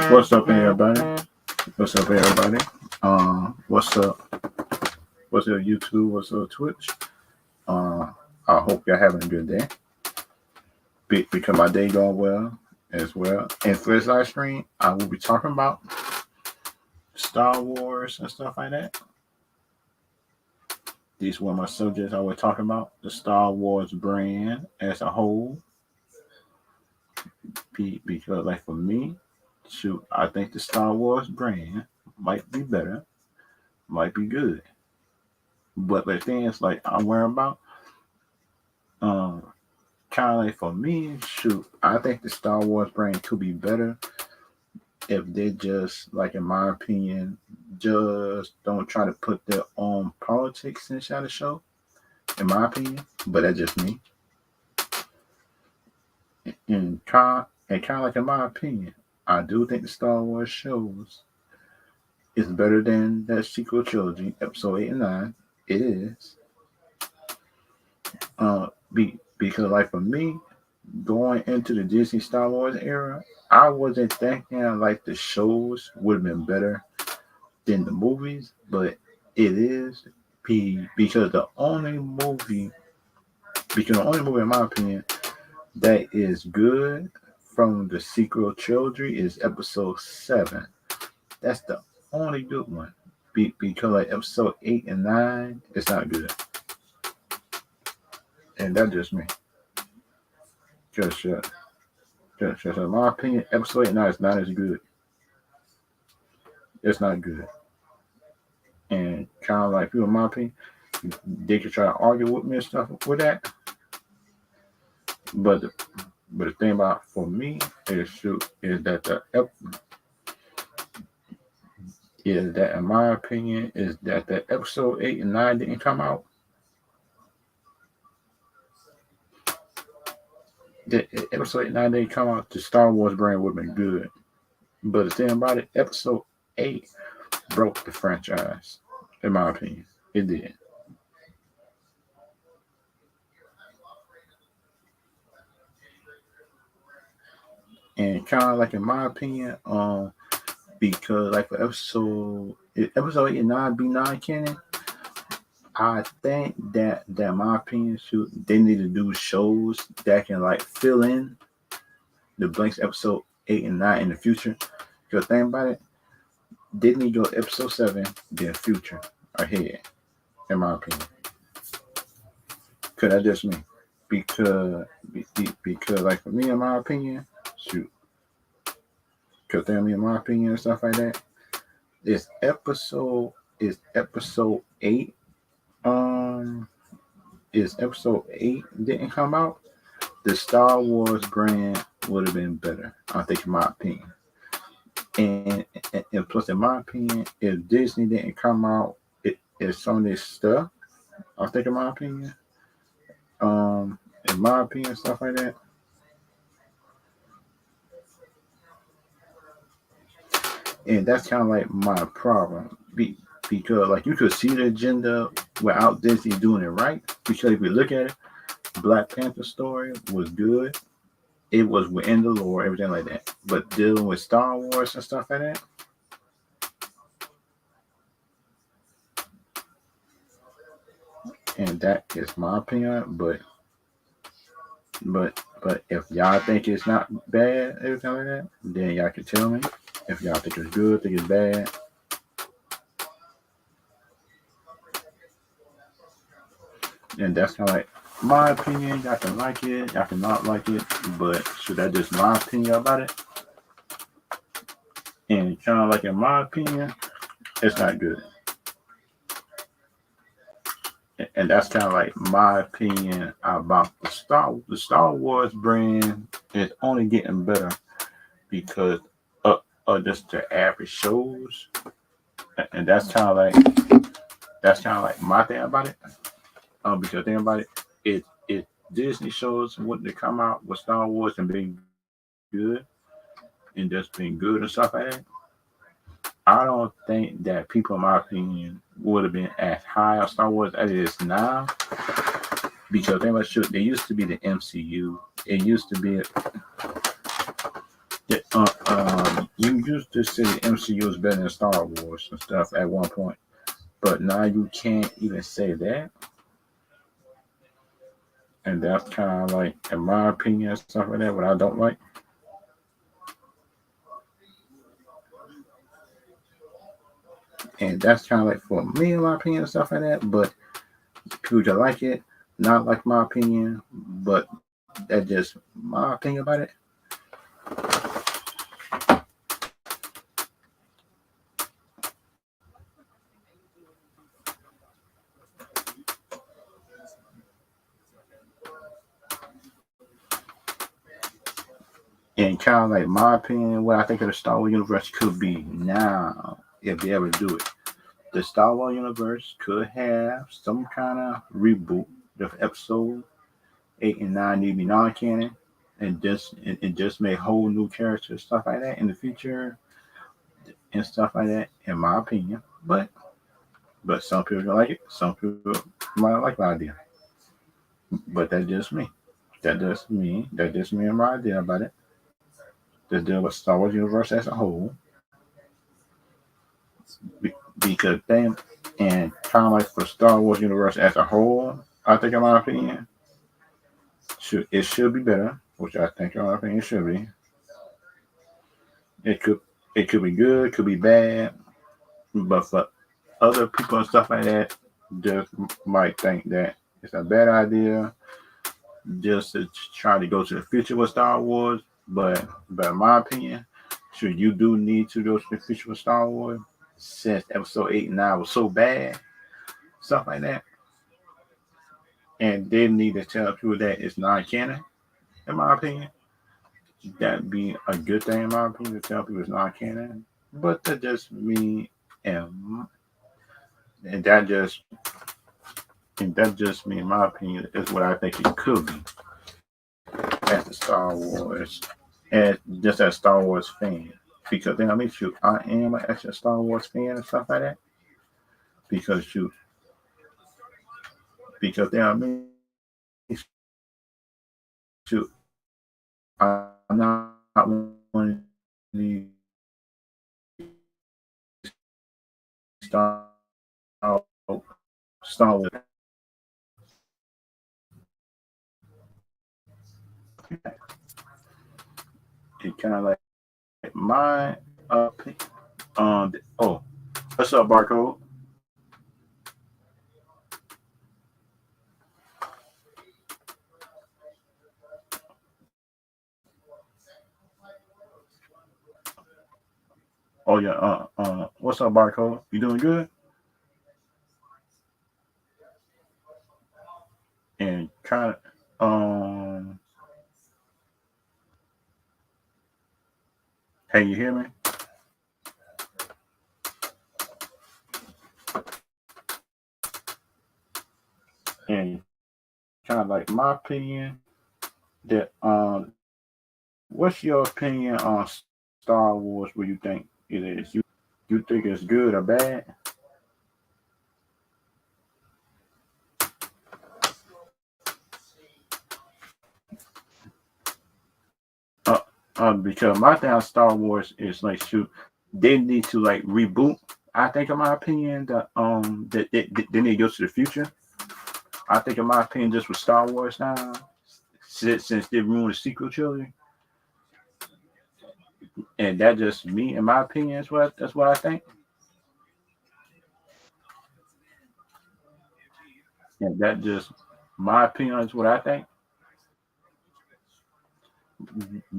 What's up, everybody? What's up, everybody? What's up? What's up, YouTube? What's up, Twitch? I hope you're having a good day. Because my day going well as well. And for this live stream, I will be talking about Star Wars and stuff like that. These were my subjects I was talking about. The Star Wars brand as a whole. Because, like, for me, shoot, I think the Star Wars brand might be better, might be good. But the thing is, like, I'm worried about, kind of like for me, shoot, I think the Star Wars brand could be better if they just, like, in my opinion, just don't try to put their own politics inside the show, in my opinion. But that's just me. And kind of like in my opinion, I do think the Star Wars shows is better than that sequel trilogy, episode 8 and 9. It is. Because, like, for me, going into the Disney Star Wars era, I wasn't thinking like the shows would have been better than the movies, but it is because the only movie in my opinion that is good from the sequel trilogy is episode 7. That's the only good one. Because like episode 8 and 9 is not good. And that's just me. Just in my opinion, episode 8 and 9 is not as good. It's not good. And kind of like people, in my opinion, they could try to argue with me and stuff with that. But the thing about for me is that in my opinion is that the episode 8 and 9 didn't come out. The episode 8 and 9 didn't come out, the Star Wars brand would have been good. But the thing about it, episode 8 broke the franchise, in my opinion. It did. And kind of like in my opinion, because like for episode 8 and 9 be non-canon, I think that in my opinion, they need to do shows that can like fill in the blanks episode 8 and 9 in the future. Because think about it, they need to go episode 7, then future ahead, in my opinion. Because that's just me. Because like for me, in my opinion, because in my opinion and stuff like that, is episode 8 is episode 8 didn't come out, the Star Wars brand would have been better, I think, in my opinion. And plus, in my opinion, if Disney didn't come out, if some of this stuff, I think, in my opinion, stuff like that. And that's kind of like my problem. Because like you could see the agenda without Disney doing it right. Because if we look at it, Black Panther story was good. It was within the lore, everything like that. But dealing with Star Wars and stuff like that, and that is my opinion. But if y'all think it's not bad, everything like that, then y'all can tell me. If y'all think it's good, think it's bad. And that's kind of like my opinion. Y'all can like it, y'all can not like it, but that's just my opinion about it. And kind of like in my opinion, it's not good. And that's kind of like my opinion about the Star Wars brand is only getting better because of just the average shows. And that's kind of like my thing about it. Because think about it, if Disney shows wouldn't have come out with Star Wars and been good and just been good and stuff like that, I don't think that people, in my opinion, would have been as high on Star Wars as it is now. Because they used to be the MCU. It used to be You used to say MCU is better than Star Wars and stuff at one point, but now you can't even say that. And that's kind of like, in my opinion, and stuff like that, what I don't like. And that's kind of like for me, in my opinion, and stuff like that. But people just like it, not like my opinion, but that's just my opinion about it. And kind of like my opinion, what I think of the Star Wars universe could be now, if they ever do it. The Star Wars universe could have some kind of reboot of episode 8 and 9 need to be non-canon, and just make whole new characters, stuff like that in the future and stuff like that. In my opinion, but some people don't like it. Some people might not like my idea. But that's just me. That just me. That just me and my idea about it. To deal with Star Wars universe as a whole, because they and kind of like for Star Wars universe as a whole, I think in my opinion, it should be better, which I think in my opinion it should be. It could be good, it could be bad, but for other people and stuff like that, just might think that it's a bad idea just to try to go to the future with Star Wars. But in my opinion, you do need to go to the future with Star Wars since episode 8 and 9 was so bad, stuff like that. And they need to tell people that it's not canon, in my opinion. That'd be a good thing, in my opinion, to tell people it's not canon. But that just me, and, and that just and that just me, in my opinion, is what I think it could be as the Star Wars, as just as Star Wars fan. Because then I mean, shoot, I am an extra Star Wars fan and stuff like that. Because shoot, because then I mean, shoot, I'm not one of these Star Star Wars. It kind of like my oh, what's up, Barcode? Oh yeah, what's up, Barcode? You doing good? And kind of hey, you hear me? And kind of like my opinion that what's your opinion on Star Wars? What you think it is? You think it's good or bad? Uh, because my thing on Star Wars is like shoot, they need to like reboot. I think, in my opinion, that they need to go to the future. I think, in my opinion, just with Star Wars now, since they ruined the sequel trilogy, and that just me, in my opinion, is what that's what I think, and that just my opinion is what I think.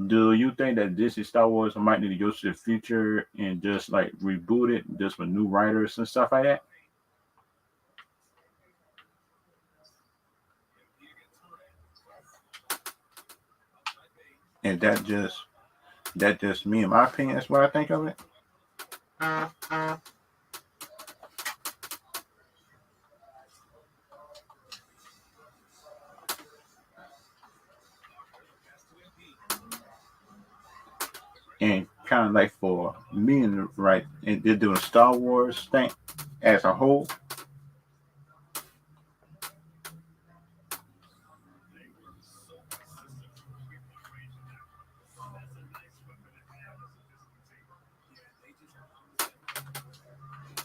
Do you think that this is Star Wars might need to go to the future and just like reboot it, just with new writers and stuff like that? And that just me, in my opinion, is what I think of it. And kind of like for me and right, and they're doing Star Wars thing as a whole.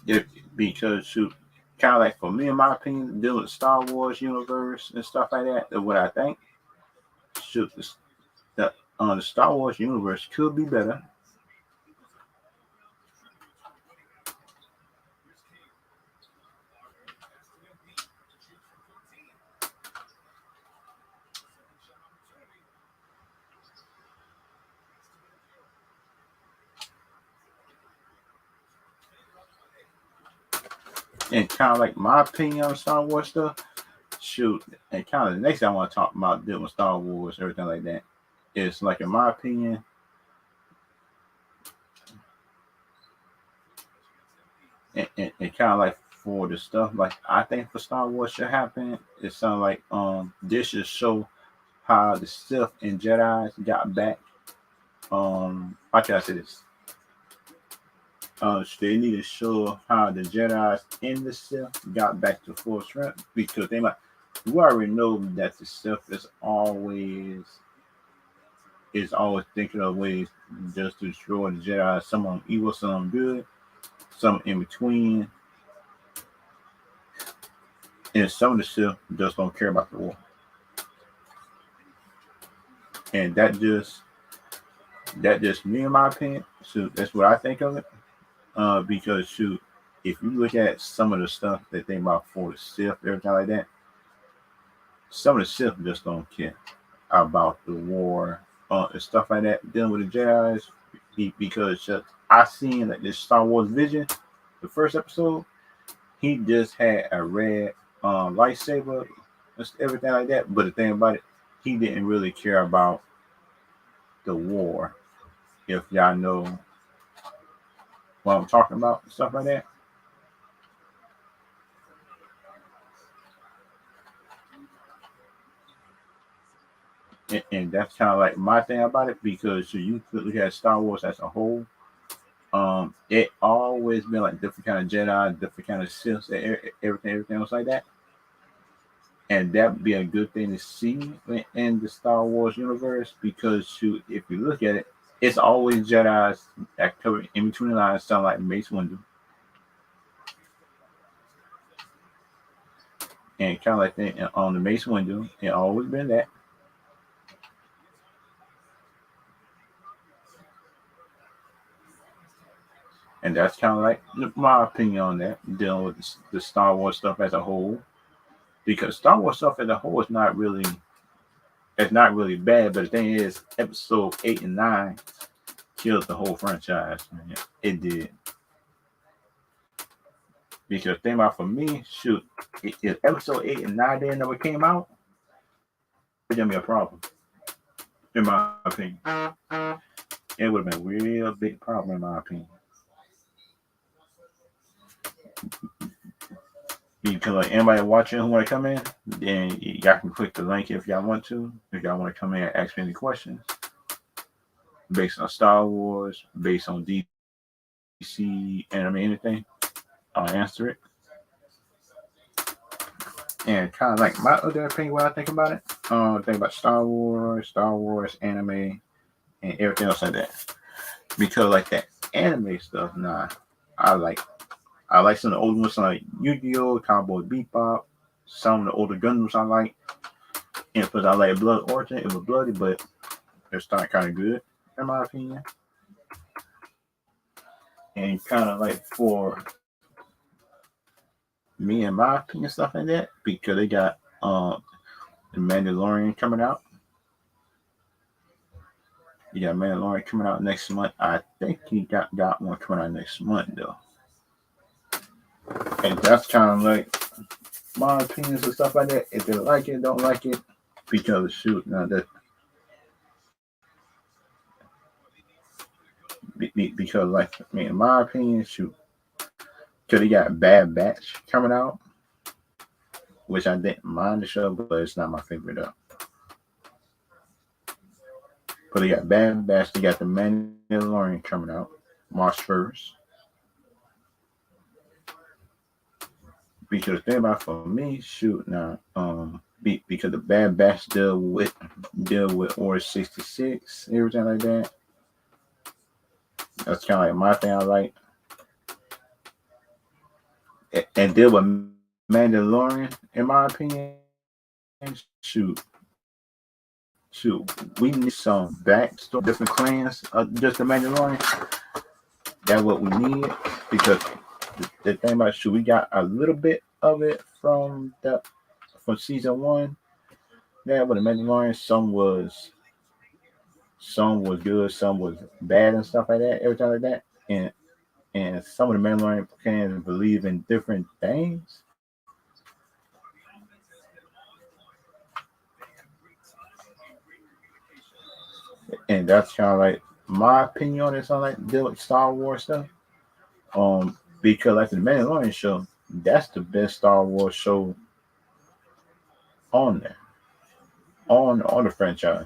If because shoot, kind of like for me, in my opinion, dealing with Star Wars universe and stuff like that, and what I think shoot the Star Wars universe could be better. And kind of like my opinion on Star Wars stuff, shoot, and kind of the next thing I want to talk about dealing with Star Wars, everything like that, is like in my opinion, and kind of like for the stuff like I think for Star Wars should happen, it sounds like this should show how the Sith and Jedi's got back. How can I say this? They need to show how the Jedi's and the Sith got back to full strength because they might. We already know that the Sith is always thinking of ways just to destroy the Jedi. Some of them evil, some of them good, some in between, and some of the Sith just don't care about the war. And that just me in my opinion. So that's what I think of it. Because shoot, if you look at some of the stuff that they about for the Sith, everything like that, some of the Sith just don't care about the war and stuff like that. Dealing with the Jedi's, because just I seen like this Star Wars Vision, the first episode, he just had a red lightsaber, everything like that. But the thing about it, he didn't really care about the war. If y'all know what I'm talking about, stuff like that. And that's kind of like my thing about it because so you could look at Star Wars as a whole. It always been like different kind of Jedi, different kind of Sith, everything else like that. And that would be a good thing to see in the Star Wars universe because shoot, if you look at it, it's always Jedi's that cover in between the lines, sound like Mace Windu, and kind of like that on the Mace Windu, it always been that. And that's kind of like my opinion on that, dealing with the Star Wars stuff as a whole. Because Star Wars stuff as a whole is not really bad. But the thing is, Episode 8 and 9 killed the whole franchise. Man. It did. Because think about for me, shoot, if Episode 8 and 9 then never came out, it's gonna be a problem. In my opinion, it would have been a real big problem. In my opinion. Because like anybody watching who want to come in, then y'all can click the link if y'all want to. If y'all want to come in and ask me any questions based on Star Wars, based on DC, anime, anything, I'll answer it. And kind of like my other opinion, what I think about it, think about Star Wars, anime, and everything else like that. Because like that anime stuff, nah, I like I like some of the old ones like Yu-Gi-Oh, Cowboy Bebop, some of the older Gundams I like. And because I like Blood Origin, it was bloody, but it's not kind of good in my opinion. And kind of like for me and my opinion stuff like that, because they got the Mandalorian coming out. You got Mandalorian coming out next month. I think he got one coming out next month though. And that's kind of like my opinions and stuff like that. If they like it, don't like it, because shoot, now that because like in my opinion, shoot, because they got Bad Batch coming out, which I didn't mind the show, but it's not my favorite though. But they got Bad Batch, they got the Mandalorian coming out March 1st. Because the thing about for me, shoot now, because the Bad Batch deal with Order 66, everything like that. That's kind of like my thing I like. and deal with Mandalorian, in my opinion, shoot, we need some backstory, different clans, just the Mandalorian. That's what we need because the thing about shoot, we got a little bit of it from season one. Yeah, with the Mandalorian, some was good, some was bad and stuff like that. Everything like that, and some of the Mandalorian fans believe in different things, and that's kind of like my opinion on it. Something like deal with Star Wars stuff. Because like the Mandalorian show, that's the best Star Wars show on there, on the franchise.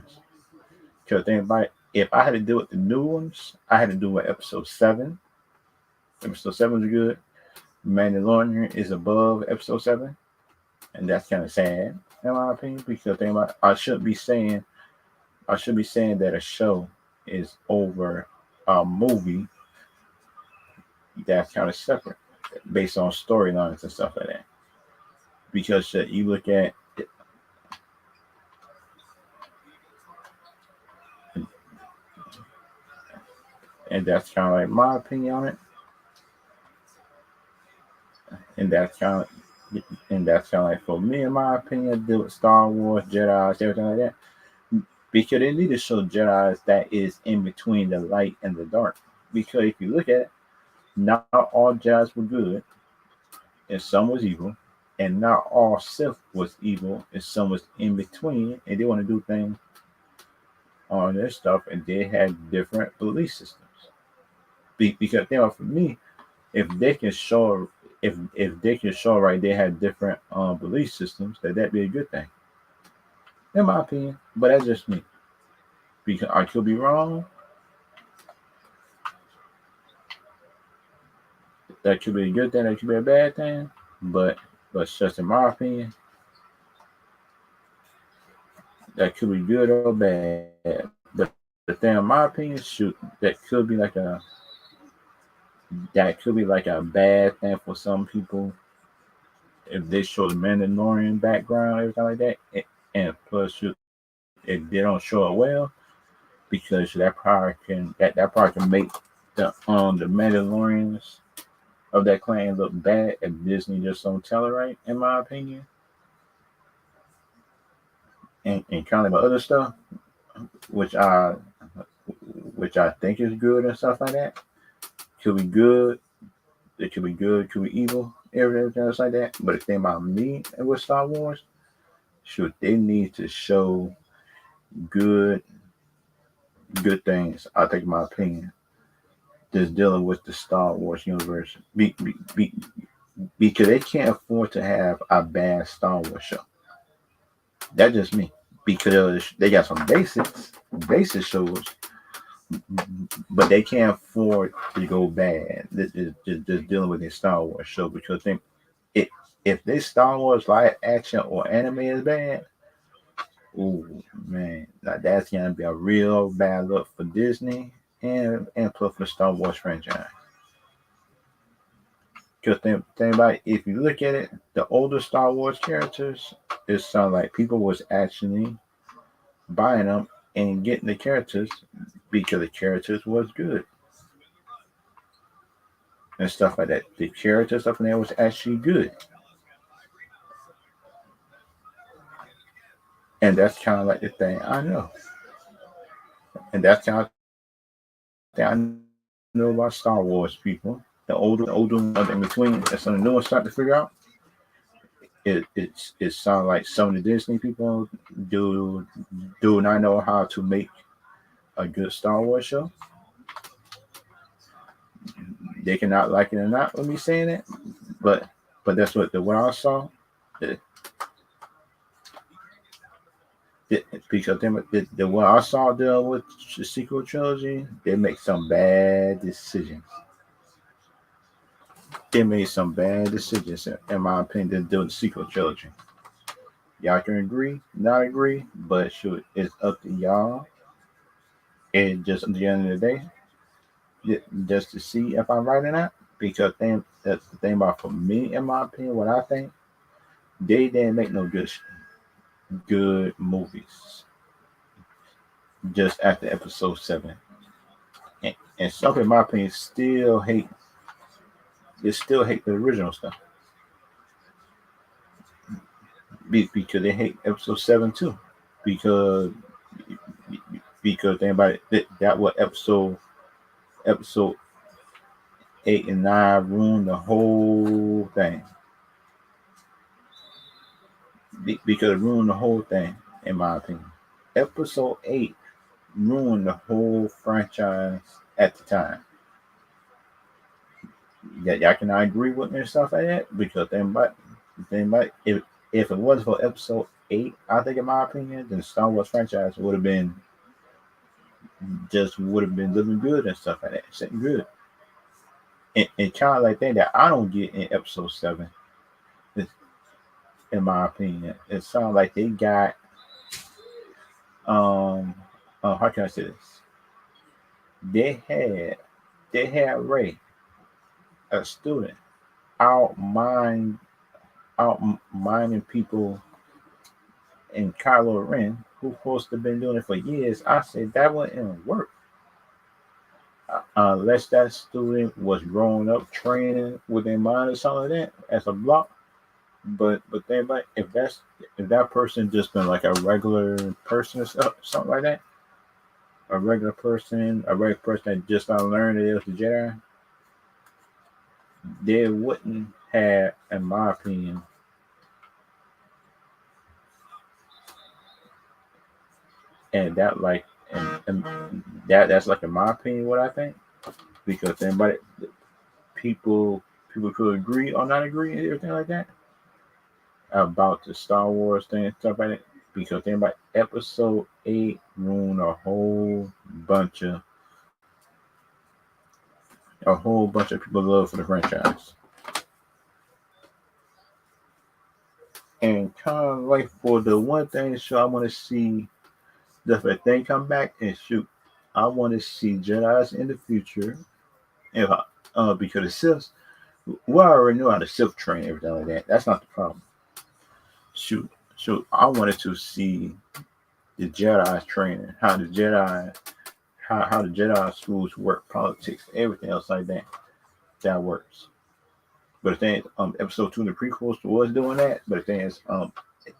Because think about it, if I had to deal with the new ones, I had to do with episode seven. Episode seven is good. Mandalorian is above episode seven, and that's kind of sad in my opinion. Because think about it, I should be saying that a show is over a movie that's kind of separate based on storylines and stuff like that. Because you look at and that's kind of like my opinion on it, and that's kind of and that's kind of like for me, in my opinion, deal with Star Wars, Jedi, everything like that. Because they need to show Jedi's that is in between the light and the dark. Because if you look at it, not all Jedi's were good, and some was evil, and not all Sith was evil, and some was in between, and they want to do things on their stuff, and they had different belief systems. Because you know, for me, if they can show if they can show right, they had different belief systems, that'd be a good thing, in my opinion. But that's just me. Because I could be wrong. That could be a good thing. That could be a bad thing. But just in my opinion, that could be good or bad. But the thing, in my opinion, shoot, that could be like a bad thing for some people if they show the Mandalorian background, everything like that. And plus, shoot, if they don't show it well, because that part can make the Mandalorians of that clan look bad if Disney just don't tell it right, in my opinion. And kind of other stuff, which I which I think is good and stuff like that. Could be good. It could be good. Could be evil. Everything else like that. But the thing about me and with Star Wars, shoot, they need to show good good things. I think, in my opinion, just dealing with the Star Wars universe, because they can't afford to have a bad Star Wars show. That's just me. Because they got some basic shows, but they can't afford to go bad. This is just dealing with a Star Wars show because think it if this Star Wars live action or anime is bad, ooh man, like that's gonna be a real bad look for Disney and plus for the Star Wars franchise. Because think about it, if you look at it, the older Star Wars characters, it sounds like people was actually buying them and getting the characters because the characters was good and stuff like that. The characters up in there was actually good, and that's kind of like the thing I know, and that's kind of thing I know about Star Wars people. The older ones in between, and some of the new ones start to figure out. It sounds like some of the Disney people do do not know how to make a good Star Wars show. They cannot like it or not with me saying it, but that's what I saw. The, because the what I saw deal with the sequel trilogy, they make some bad decisions. They made some bad decisions, in my opinion, to do the sequel trilogy. Y'all can agree, not agree, but shoot, it's up to y'all. And just at the end of the day, just to see if I'm right or not. Because then that's the thing about for me, in my opinion, what I think they didn't make no good movies just after episode 7, and some, in my opinion, still hate the original stuff because they hate episode 7 too, because anybody that what episode 8 and 9 ruined the whole thing. Because it ruined the whole thing, in my opinion. Episode 8 ruined the whole franchise at the time. Yeah, y'all cannot agree with me and stuff like that because if it was for episode 8, I think in my opinion, then Star Wars franchise would have been living good and stuff like that, sitting good. And kind of like that I don't get in episode 7, in my opinion. It sounds like they got how can I say this? They had Ray, a student, out mind out minding people in Kylo Ren, who supposed to have been doing it for years. I said that wouldn't work unless that student was growing up training with their mind or something like that as a block. But then, but if that person just been like a regular person or something like that, a regular person that just not learned that it was the Jedi, they wouldn't have, in my opinion, and that like and that's like in my opinion what I think, because anybody people could agree or not agree and everything like that about the Star Wars thing and stuff like that, because anybody episode 8 ruined a whole bunch of people love for the franchise. And kind of like for the one thing, so I want to see the thing come back and shoot. I want to see Jedi's in the future, if because the Sith, we already know how the Sith train everything like that. That's not the problem. Shoot, I wanted to see the Jedi's training, how the Jedi schools work, politics, everything else like that. That works. But the thing is, episode 2 in the prequels was doing that. But the thing is,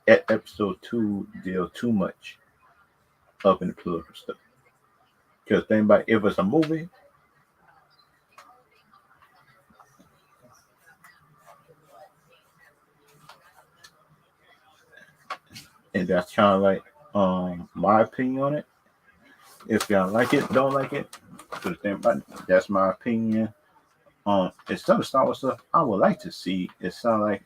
episode 2 deal too much up in the political stuff. Because think about if it's a movie, and that's kind of like my opinion on it. If y'all like it, don't like it. But the thing about it, that's my opinion. It's some Star Wars stuff I would like to see. It sounds like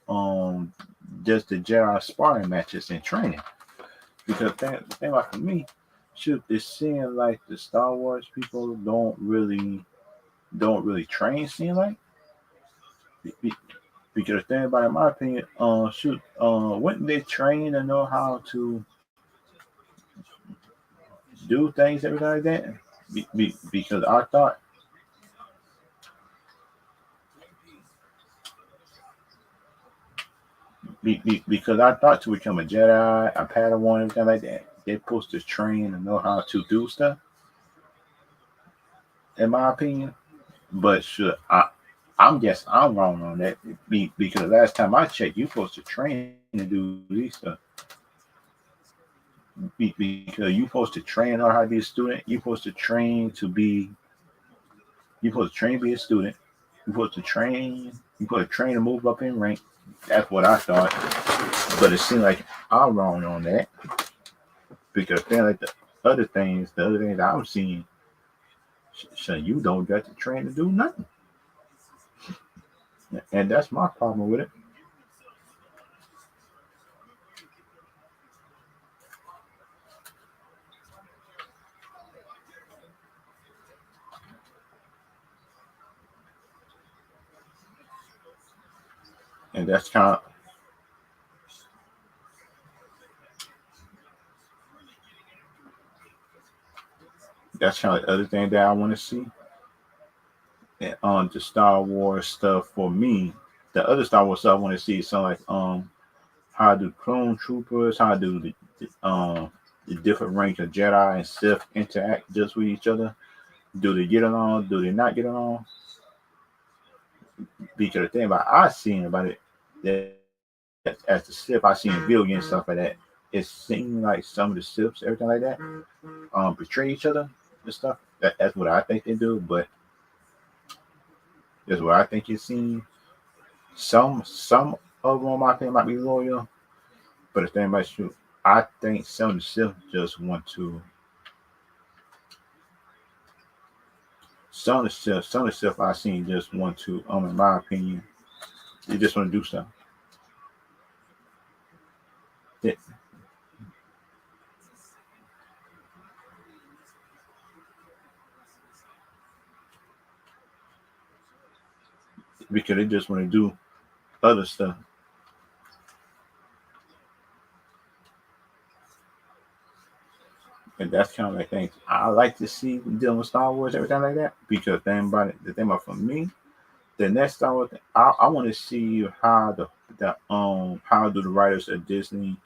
just the Jedi sparring matches and training. Because the thing about for me, shoot, it seems like the Star Wars people don't really train. Seem like because the thing about, in my opinion, wouldn't they train and know how to do things, everything like that? Because I thought because I thought to become a Jedi, a Padawan, everything like that, they're supposed to train and know how to do stuff. In my opinion, but should I'm guessing I'm wrong on that because last time I checked, you're supposed to train to do these stuff. Because you're supposed to train on how to be a student. You're supposed to train to be a student. You're supposed to train to move up in rank. That's what I thought. But it seemed like I'm wrong on that. Because then like the other things I'm seeing, so you don't get to train to do nothing. And that's my problem with it. And that's kind of the other thing that I want to see. on the Star Wars stuff for me. The other Star Wars stuff I want to see is something like how do clone troopers, how do the different ranks of Jedi and Sith interact just with each other? Do they get along? Do they not get along? Because the thing about I seen about it that as the Sith I seen video games stuff like that, it seemed like some of the Siths, everything like that, betray each other and stuff. That's what I think they do, but that's what I think it seems. Some of them, I think, might be loyal, but the thing about you, I think some of the Sith just want to. Some of the Sith I seen just want to, in my opinion, they just want to do stuff. They- because they just want to do other stuff, and that's kind of like things I like to see dealing with Star Wars, everything like that. Because the thing about for me, the next Star Wars, I want to see how how do the writers of Disney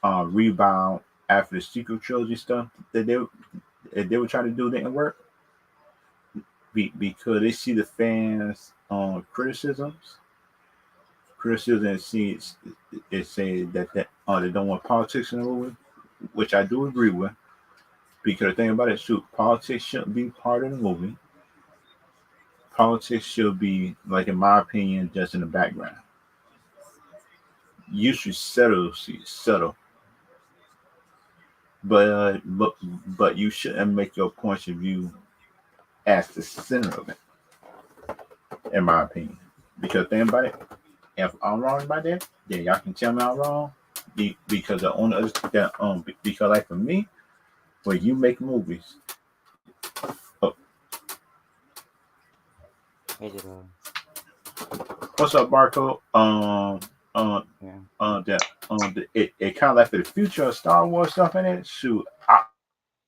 rebound after the sequel trilogy stuff that they were trying to do didn't work because they see the fans criticism and see it say that they don't want politics in the movie, which I do agree with. Because the thing about it, shoot, politics shouldn't be part of the movie. Politics should be, like in my opinion, just in the background. You should settle, but but you shouldn't make your point of view as the center of it, in my opinion. Because think about it, if I'm wrong about that, then y'all can tell me I'm wrong. Because the only other because like for me, when you make movies, oh, Hey, did what's up, Barco? Um, yeah, that it kind of like for the future of Star Wars stuff in it. Shoot,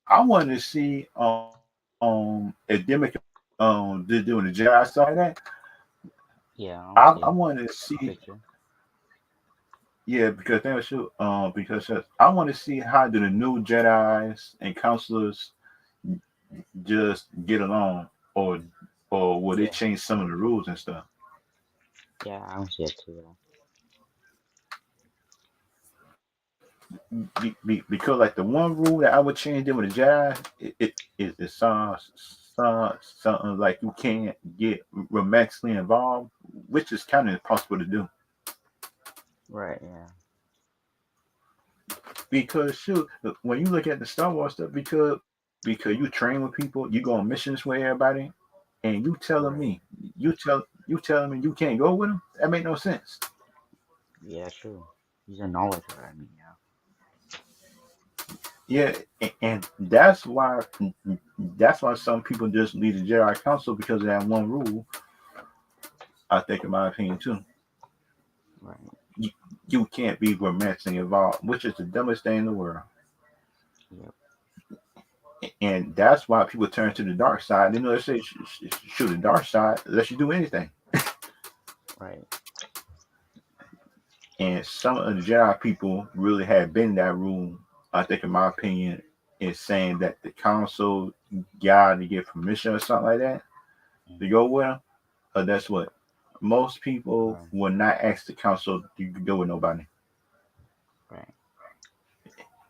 I wanted to see if they make they're doing the Jedi stuff like that. yeah, I honestly, wanted to the see, picture. yeah, because they were shoot because I want to see how do the new Jedi's and counselors just get along, or will they Yeah, change some of the rules and stuff? yeah, I don't see it too. Because like the one rule that I would change them with the Jedi, something like you can't get romantically involved, which is kind of impossible to do. Right, yeah, Because shoot, when you look at the Star Wars stuff, because you train with people, you go on missions with everybody, and right. you telling me you can't go with them? That make no sense. Yeah, true. He's a knowledge, right? I mean, yeah, Yeah, and that's why some people just leave the Jedi Council because of that one rule. I think, in my opinion, too. right. You, you can't be romantically involved, which is the dumbest thing in the world. Yep, And that's why people turn to the dark side. They know they say shoot the dark side, let you do anything. right. And some of the Jedi people really had been in that room. I think, in my opinion, is saying that the council got to get permission or something like that to Mm-hmm. go with them. That's what most people Right, will not ask the council to go with nobody. right,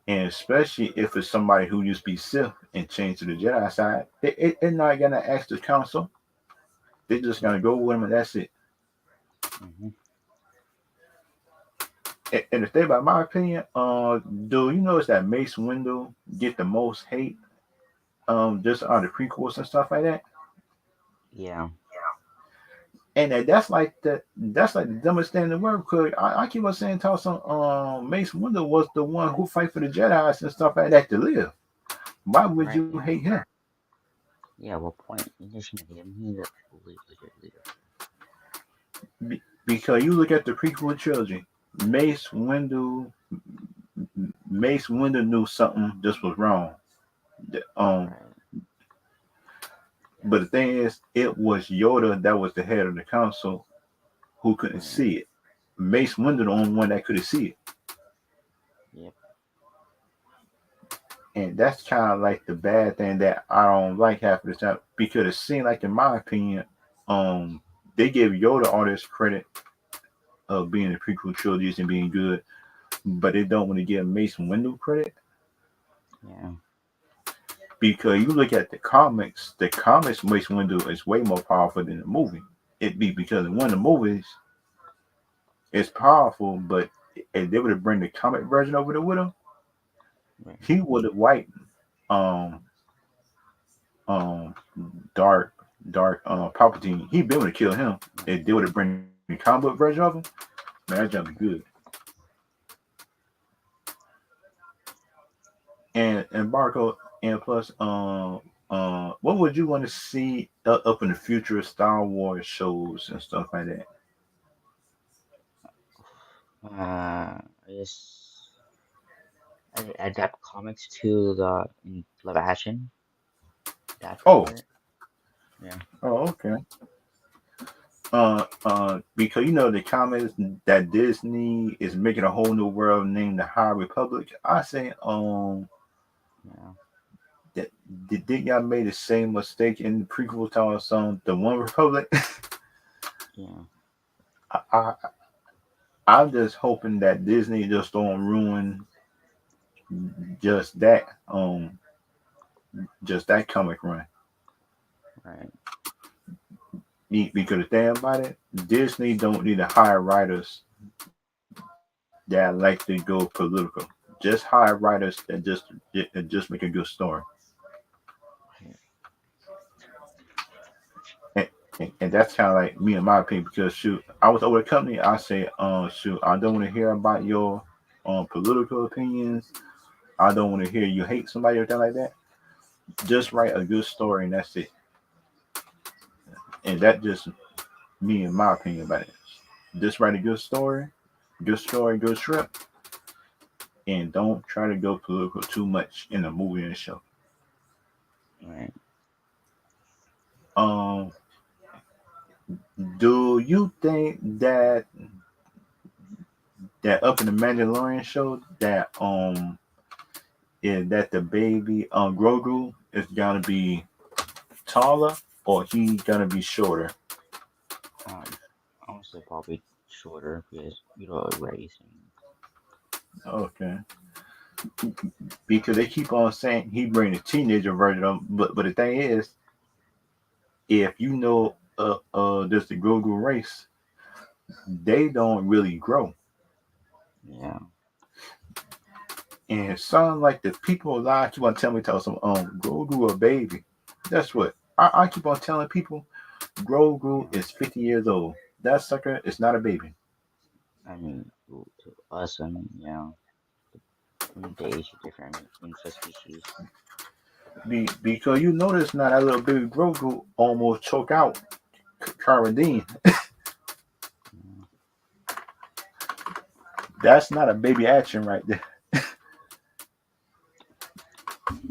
And especially if it's somebody who used to be Sith and changed to the Jedi side, they're not gonna ask the council. They're just gonna go with them, and that's it. mm-hmm. And the thing about my opinion, do you notice that Mace Windu get the most hate, just on the prequels and stuff like that? Yeah, And that's like the dumbest thing in the world. Because I keep on saying, Tulsa, Mace Windu was the one who fight for the Jedi's and stuff like that to live. Why would right, you yeah. hate him? Yeah, what point? You shouldn't hate him. He's a legit leader. Because you look at the prequel trilogy, Mace Windu, Mace Windu knew something just was wrong. Um, Right, But the thing is, it was Yoda that was the head of the council who couldn't Right. see it. Mace Windu the only one that could see it, Yep. and that's kind of like the bad thing that I don't like half of the time because it seemed like, in my opinion, um, they give Yoda all this credit of being the prequel trilogies and being good, but they don't want to give Mace Windu credit Yeah. because you look at the comics Mace Windu is way more powerful than the movie. It be because in one of the movies it's powerful, but if they would have bring the comic version over there with him, Right. he would have wiped um um dark Palpatine. He'd been able to kill him if they would have bring the comic book version of him. Man, that jump be good. And Barco, and plus what would you want to see up in the future of Star Wars shows and stuff like that? I just adapt comics to the in live action. That Oh, part. Yeah. okay. Because the comments that Disney is making a whole new world named the High Republic. I say, Yeah. that did y'all made the same mistake in the prequel to our song, The One Republic? Yeah. I I'm just hoping that Disney just don't ruin just that just that comic run. Right. Because the thing about it, Disney don't need to hire writers that like to go political. Just hire writers that just make a good story. Right. And that's kind of like me in my opinion because shoot, I was over the company. I say, shoot, I don't want to hear about your political opinions. I don't want to hear you hate somebody or anything like that. Just write a good story and that's it. And that just me in my opinion about it. Just write a good story, good script, and don't try to go political too much in the movie and show. Right. Um, do you think that up in the Mandalorian show that the baby Grogu is gonna be taller or he gonna be shorter? Um, Honestly, probably shorter because racing. Okay, because they keep on saying he bring the teenager version of him, but the thing is, if just the Grogu race, they don't really grow. Yeah. And some like the people lie keep on telling me tell some Grogu a baby. That's what I keep on telling people. Grogu Yeah. is 50 years old. That sucker is not a baby. I mean, to us, I mean, yeah, the age is different. I mean, interspecies. Because you notice now that little baby Grogu almost choke out Cara Deen. Yeah. That's not a baby action right there.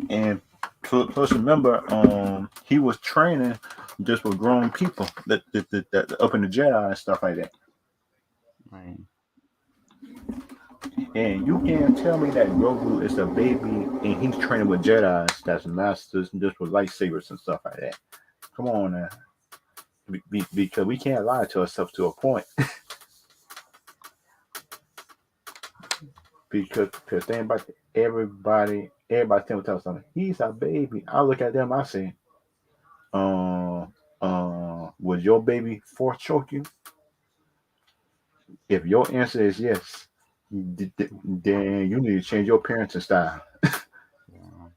And plus remember, he was training just with grown people that up in the Jedi and stuff like that. Right. And you can't tell me that Grogu is a baby and he's training with Jedi's that's masters and just with lightsabers and stuff like that. Come on now. Because we can't lie to ourselves to a point. Because think about everybody tell me something. He's a baby. I look at them, I say, would your baby force choke you? If your answer is yes, then you need to change your parenting style. Yeah.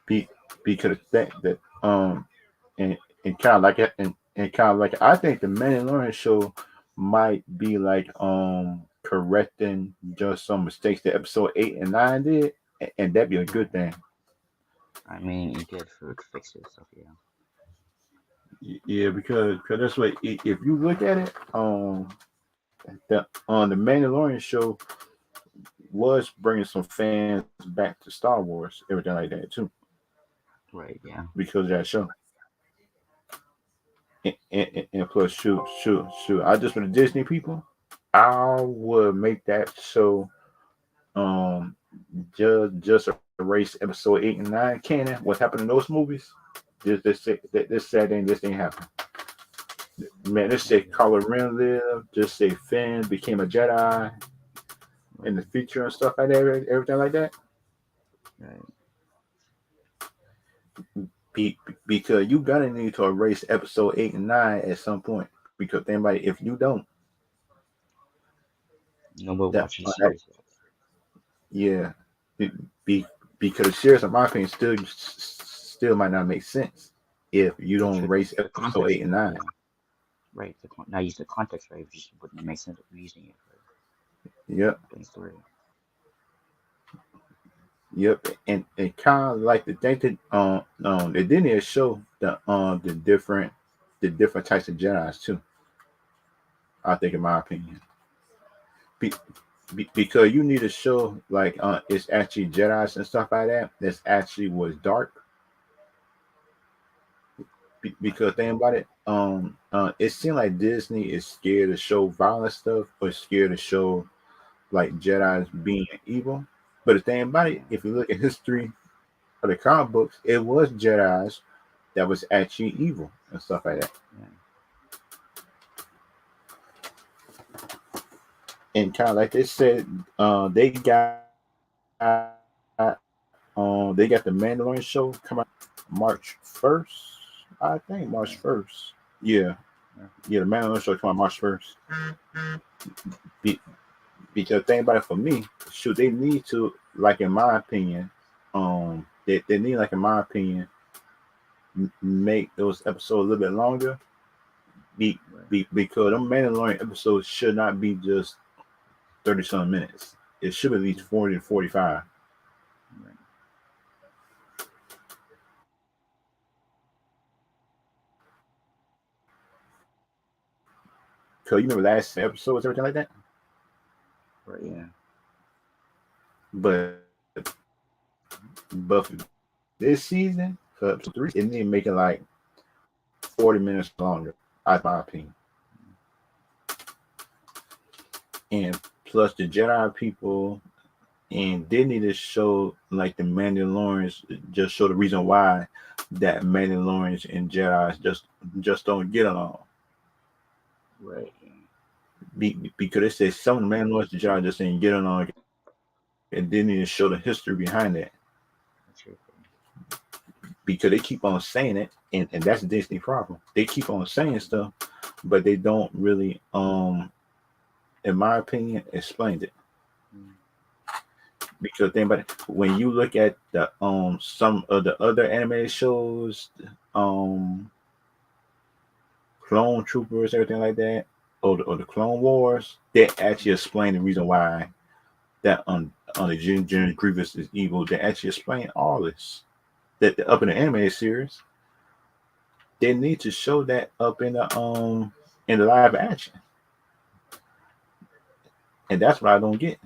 Be, because that and kind of like it and kind of like I think the Mandalorian show might be like correcting just some mistakes that episode 8 and 9 did, and that'd be a good Right. thing. I mean, you did food fixes stuff. Yeah. Yeah, because that's what if you look at it, the on the Mandalorian show was bringing some fans back to Star Wars, everything like that too. Right. Yeah. because of that show. And plus, shoot. I just for the Disney people, I would make that show just erase episode 8 and 9 canon. What happened in those movies? This sad thing, this thing happened. Man, this say Yeah. Kylo Ren lived. Just say Finn became a Jedi in the Right. future and stuff like that. Everything like that. Right. Because you gonna need to erase episode 8 and 9 at some point. Because anybody, if you don't, Nobody that, watches the series. yeah, be, be- because the series, in my opinion, still might not make sense if you That's don't true. erase The episode context. 8 and 9. Yeah. Right. Now use the context right, which wouldn't make sense using it for Yep, explain story. yep, and kind of like the thing that they didn't show the different types of Jedi's too. I think, in my opinion, be, because you need to show like it's actually Jedi's and stuff like that. That's actually was dark. Right. Because think about it, it seemed like Disney is scared to show violent stuff or scared to show like Jedi's being evil. But the thing about it, Yeah. if you look at history of the comic books, it was Jedi's that was actually evil and stuff like that. Yeah. And kind of like they said, they got the Mandalorian show coming out March 1st. I think March Right. 1st. Yeah, Yeah. yeah, the Mandalorian show coming out March 1st. Be, because think about it for me, shoot, they need to, like in my opinion, they need, like in my opinion, make those episodes a little bit longer. Right. Because them Mandalorian episodes should not be just 30 some minutes. It should be at least Yeah. 40 to 45. Right. Cause you remember last episodes, everything like that. Right. Yeah. But for this season, for episode 3, it need to make it like 40 minutes longer. That's my opinion. And plus the Jedi people, and they need to show like the Mandalorians, just show the reason why that Mandalorians and Jedi's just don't get along. Right. Yeah. Because they say some of the Mandalorians and Jedi just ain't get along, and they need to show the history behind that. That's true. Because they keep on saying it, and that's the Disney problem. They keep on saying stuff, but they don't really, in my opinion, explain it. Mm. Because think about it, when you look at the some of the other animated shows, um Clone Troopers, everything like that, or the Clone Wars, they actually explain the reason why that on the General Grievous is evil. They actually explain all this. That up in the animated series, they need to show that up in the live action, and that's what I don't get.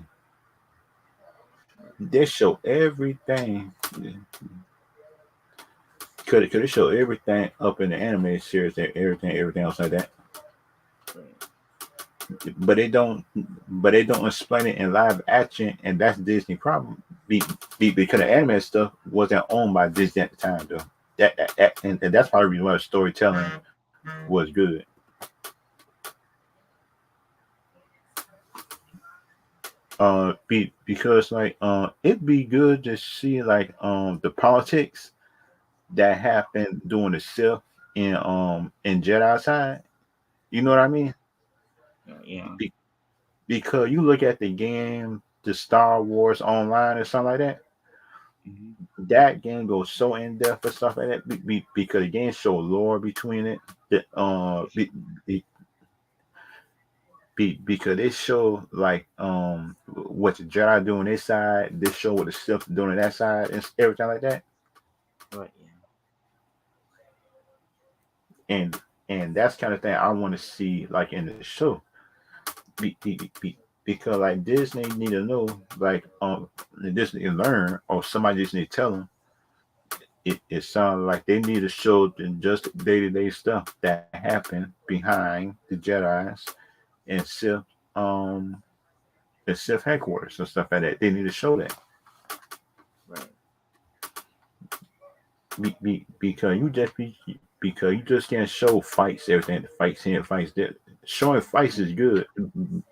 They show everything. Could it show everything up in the animated series and everything else like that? Right. But they don't. But they don't explain it in live action, and that's Disney problem. Because the anime stuff wasn't owned by Disney at the time, though. And that's part of the reason why the storytelling was good. Because like it'd be good to see like the politics that happened during the Sith in Jedi side. You know what I mean? Yeah. Be, because you look at the game, the Star Wars Online or something like that. Mm-hmm. That game goes so in depth and stuff like that because the game show lore between it. That be, because they show like what the Jedi do on this side, they show what the Sith doing on that side and everything like that. Right. Yeah. And that's kind of thing I want to see like in the show. Because like Disney need to know like Disney learn or somebody just need to tell them it sounds like they need to show just day to day stuff that happened behind the Jedi's and um Sith headquarters and stuff like that. They need to show that. Right. Because you just can't show fights, everything, fights here, fights there. Showing fights is Mm, good,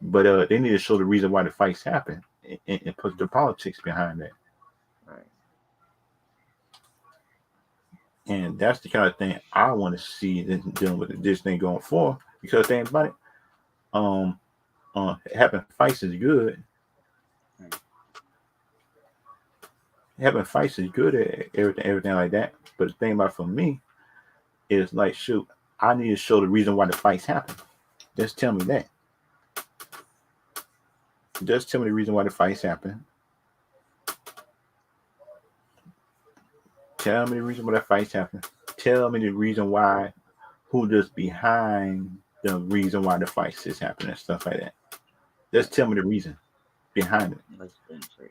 but they need to show the reason why the fights happen, and put the politics behind that. right. And that's the kind of thing I want to see dealing with this thing going forward. Because think about it, um, having fights is good. Right. Having fights is good at everything like that. But the thing about it for me is like, shoot, I need to show the reason why the fights happen. Just tell me that. Just tell me the reason why the fights happen. Tell me the reason why the fights happen. Tell me the reason why, who does behind the reason why the fights is happening and stuff like that. Just Right. tell me the reason behind it. Let's think for you.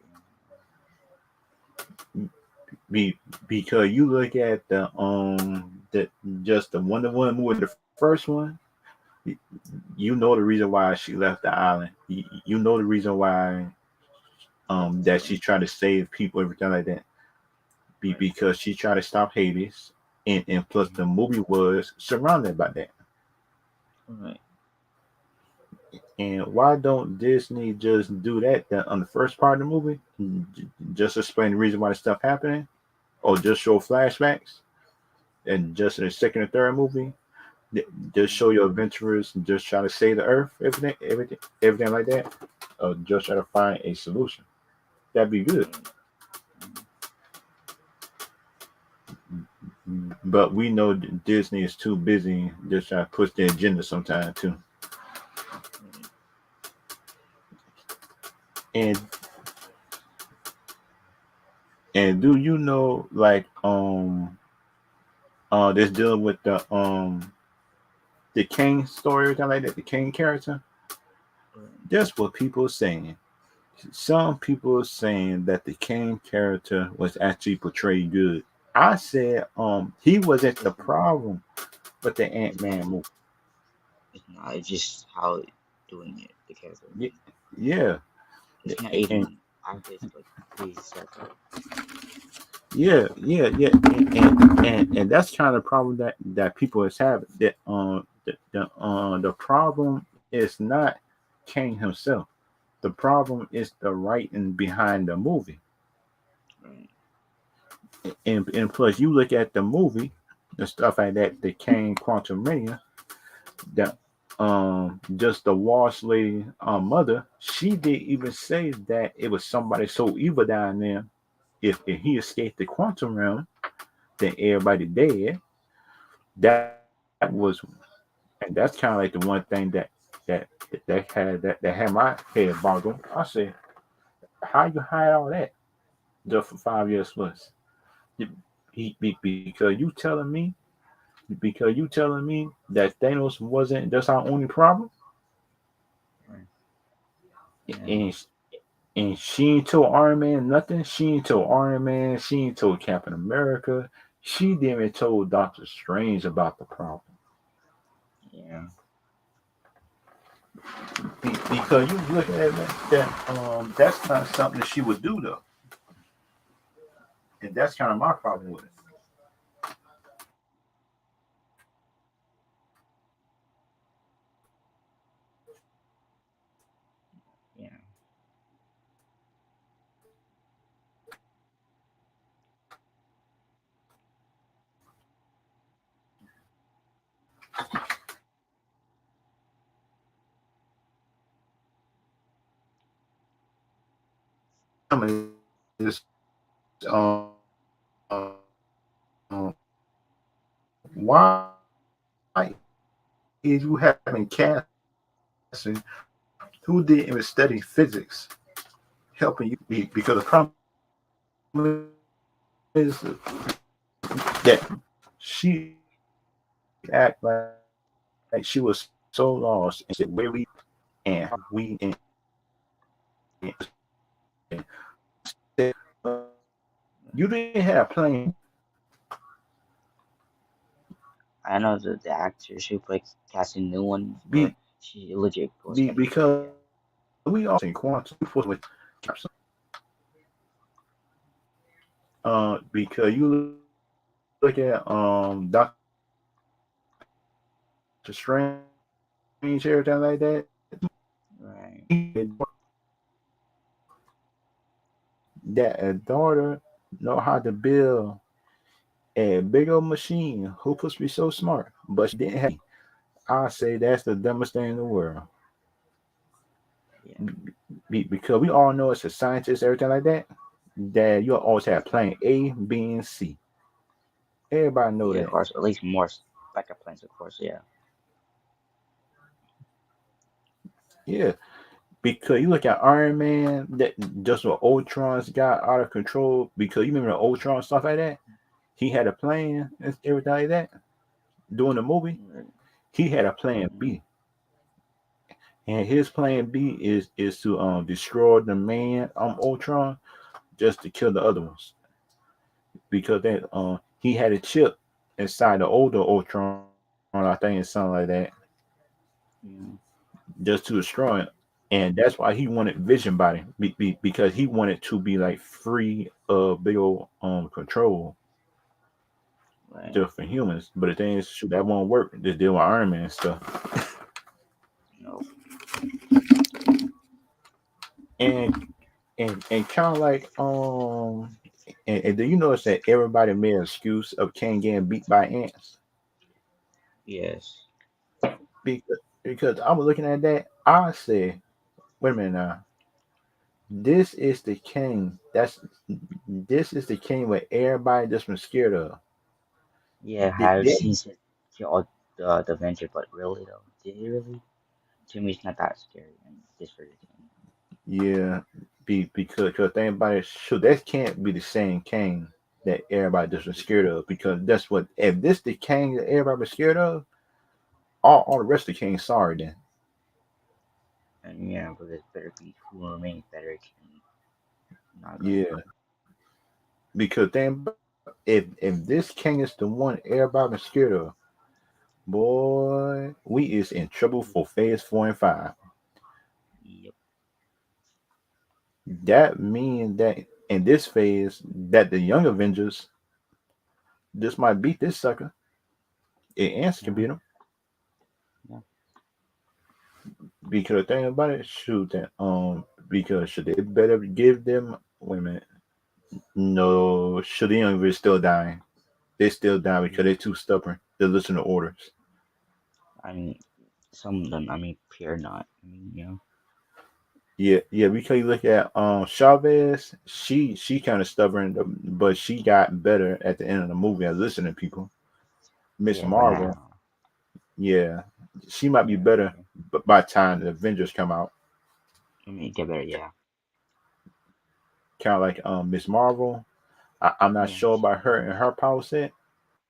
Be because you look at the just the Wonder Woman movie, the first one, you, you know the reason why she left the island. You know the reason why Left the that she's city. trying to save people, everything like that. Right. Because she tried to stop Hades, and plus Mm-hmm. the movie was surrounded by that. Right. And why don't Disney just do that on the first part of the movie? Just explain the reason why the stuff happening, or just show flashbacks, and just in the second or third movie, just Mm-hmm. show your adventurers and just try to save the earth, everything like that, or just try to find a solution. That'd be good. Right. Mm-hmm. But we know Disney is too busy just trying to push their agenda sometimes too. Right. And do you know like this dealing with the Kane story or something like that, the Kane character? Right. That's what people are saying. Some people are saying that the Kane character was actually portrayed good. I said he wasn't the It's not. problem with the It's Ant Man not. movie. It's not. It's just how it doing it. The character. Y- Yeah, It's not and even obvious. Like crazy stuff. Like yeah, and that's kind of the problem that people is having. That the problem is not Kane himself. The problem is the writing behind the movie. right. And plus, you look at the movie, the stuff like that, the Kane Quantum Mania, that just the Wash lady mother, she didn't even say that it was somebody so evil down there. If he escaped the quantum realm, then everybody dead. That was, and that's kind of like the one thing that that had my head boggled. I said, how you hide all that just for 5 years plus? Because you telling me that Thanos wasn't just our only problem, Right. Yeah. and and she ain't told Iron Man nothing. She ain't told Iron Man. She ain't told Captain America. She didn't even told Doctor Strange about the problem. Yeah. Because you look at it, that's not something that she would do though, and that's kind of my problem with it. Yeah. Is why is you having casting who didn't even study physics helping you? Because the problem is that she act like she was so lost and said, "Where we and said, you didn't have a plane. I know the actress who played casting new ones, but Be, she legit was casting. because we Yeah. all know in quantum with capsule. Because you look at Doctor Strange, everything like that. Right. That a daughter know how to build a big old machine who supposed to be so smart, but she didn't have money. I say that's the dumbest thing in the world. Yeah. Because we all know it's a scientist, everything like that. That you always have plan A, B, and C. Everybody know Yeah, of that. course. At least more backup plans, of course. Yeah. Yeah, because you look at Iron Man, that just what Ultron's got out of control. Because you remember the Ultron stuff like that. He had a plan and everything like that. During the movie, Right. he had a plan Mm, B, and his plan B is to destroy the man Ultron just to kill the other ones because that he had a chip inside the older Ultron, I think, it's something like that, mm, just to destroy it. And that's why he wanted Vision Body because he wanted to be like free of big old control right. just for humans. But the thing is, shoot, that won't work. Just deal with Iron Man stuff. No. And and kind of like and do you notice that everybody made an excuse of Kane getting beat by ants? Yes. Because I was looking at that, I said, wait a minute now. This is the king. This is the king what everybody just been scared of. Yeah, Did, I've did, seen it kill the Avenger, but really though, did he really? To me, it's not that scary. And this for the king. yeah, because think about it, sure that can't be the same king that everybody just been scared of. Because that's what if this the king that everybody been scared of, all the rest of the kings sorry then. And yeah, but it better be who remains better king. Not gonna Yeah, be. because then if this king is the one everybody been scared of, boy, we is in trouble for phase 4 and 5. Yep. That means that in this phase, that the young Avengers just might beat this sucker. And Ants can Yeah. beat him Yeah. because the thing about it, shoot that because should they better give them? Wait a minute, no, should the young Avengers still dying? They still die because Yeah. they're too stubborn. They listen to orders. I mean, some of them. I mean, Pierre not. I mean, you know. Yeah, yeah. Because you look at Chavez, she kind of stubborn, but she got better at the end of the movie at listening to people. Miss Yeah, for Marvel, now. yeah, she might be Yeah. better, Yeah. but by the time the Avengers come out, I mean, get better. Yeah. kind of like Miss Marvel. I'm not Yeah. sure about her and her power set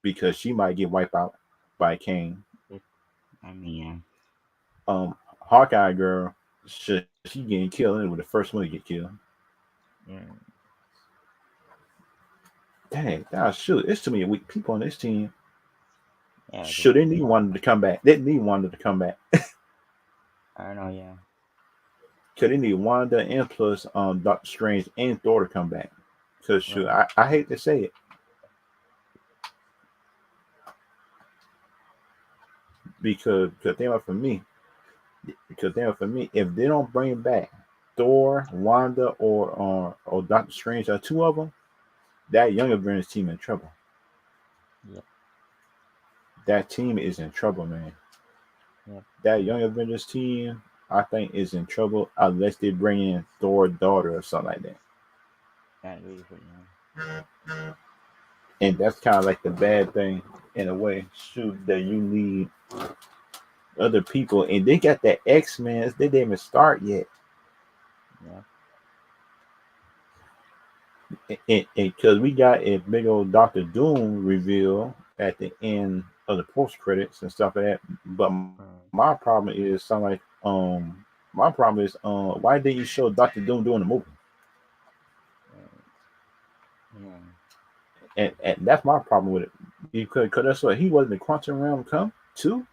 because she might get wiped out by Kane. It, I mean, Um, Hawkeye girl, she getting killed and was the first one to get killed. yeah. Yeah. Dang, now shoot, it's too many weak people on this team. Yeah. Should they need Yeah. one to come back? They need one to come back. I don't know. Yeah. Cause they need Wanda and plus Doctor Strange and Thor to come back. Cause shoot, Right. I hate to say it because they are for me. Because they are for me. If they don't bring back Thor, Wanda, or Doctor Strange, are two of them, that Young Avengers team in trouble. Yep. That team is in trouble, man. Yep. That Young Avengers team, I think, is in trouble unless they bring in Thor's daughter or something like that. I agree with you. And that's kind of like the bad thing in a way. Shoot, that you need other people, and they got the X Men. They didn't even start yet, Yeah. and because we got a big old Doctor Doom reveal at the end of the post credits and stuff like that. But my Right. problem is something like my problem is why didn't you show Doctor Doom doing the movie? Right. Yeah. And that's my problem with it Because that's what he was in the quantum realm come too.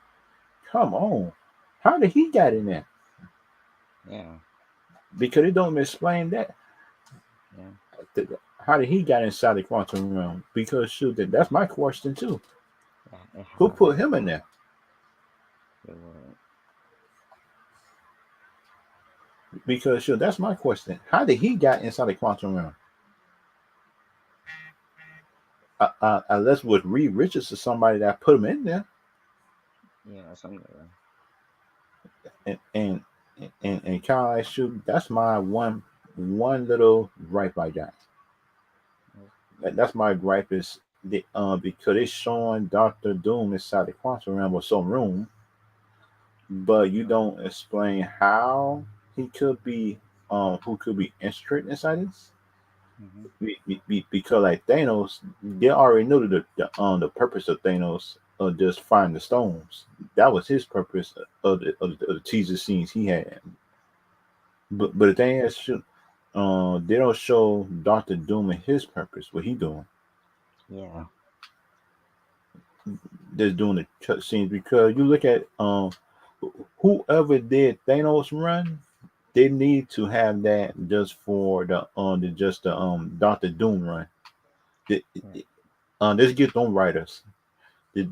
Come on, how did he got in there? Yeah. Because it don't explain that. Yeah. How did he got inside the quantum realm? Because shoot, that's my question too. Yeah. Who How? put him in there? It was. Because shoot, that's my question. How did he got inside the quantum realm? Unless with Reed Richards or somebody that put him in there, Yeah. Something like that. and and and kind of like shoot, that's my one little gripe I got. Yes. That's my gripe is because it's showing Doctor Doom inside the quantum realm with some room, but you don't explain how he could be who could be infiltrated inside this. Mm-hmm. Because like Thanos, they already knew the purpose of Thanos just find the stones. That was his purpose of the teaser scenes he had. But the thing is, they don't show Doctor Doom and his purpose. What he doing? Yeah. Just doing the cut scenes because you look at whoever did Thanos run, they need to have that just for the Doctor Doom run. The, Yeah. let's get them writers to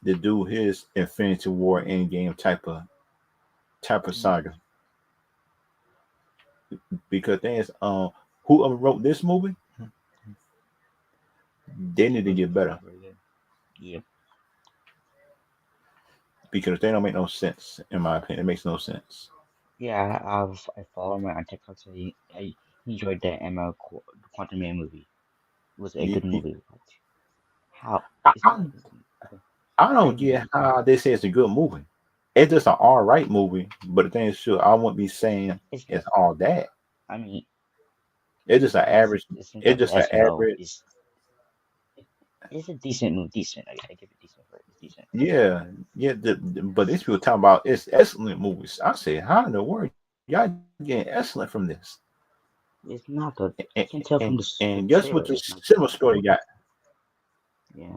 do his Infinity War Endgame type of Yeah. saga because there's whoever wrote this movie, they need to It's get better very good. Yep. because they don't make no sense in my opinion. It makes no sense. Yeah. I follow my on TikTok. So I enjoyed the Quantum Man movie. It was a You, good movie. But how? I, It's I, not. It's, okay. I I don't get mean, how they say it's a good movie. It's just an all right movie, but the thing is, sure, I wouldn't be saying it's good. it's all that. I mean, It's just an it's average. it seems It's like the just an SMO average. is it's a decent movie. Decent. I give it decent for it. It's decent. Yeah, yeah. But these people talking about it's excellent movies. I say, how in the world y'all getting excellent from this? It's not good. And I can tell from and the guess what the trailer. It's not good. cinema score they got? Yeah.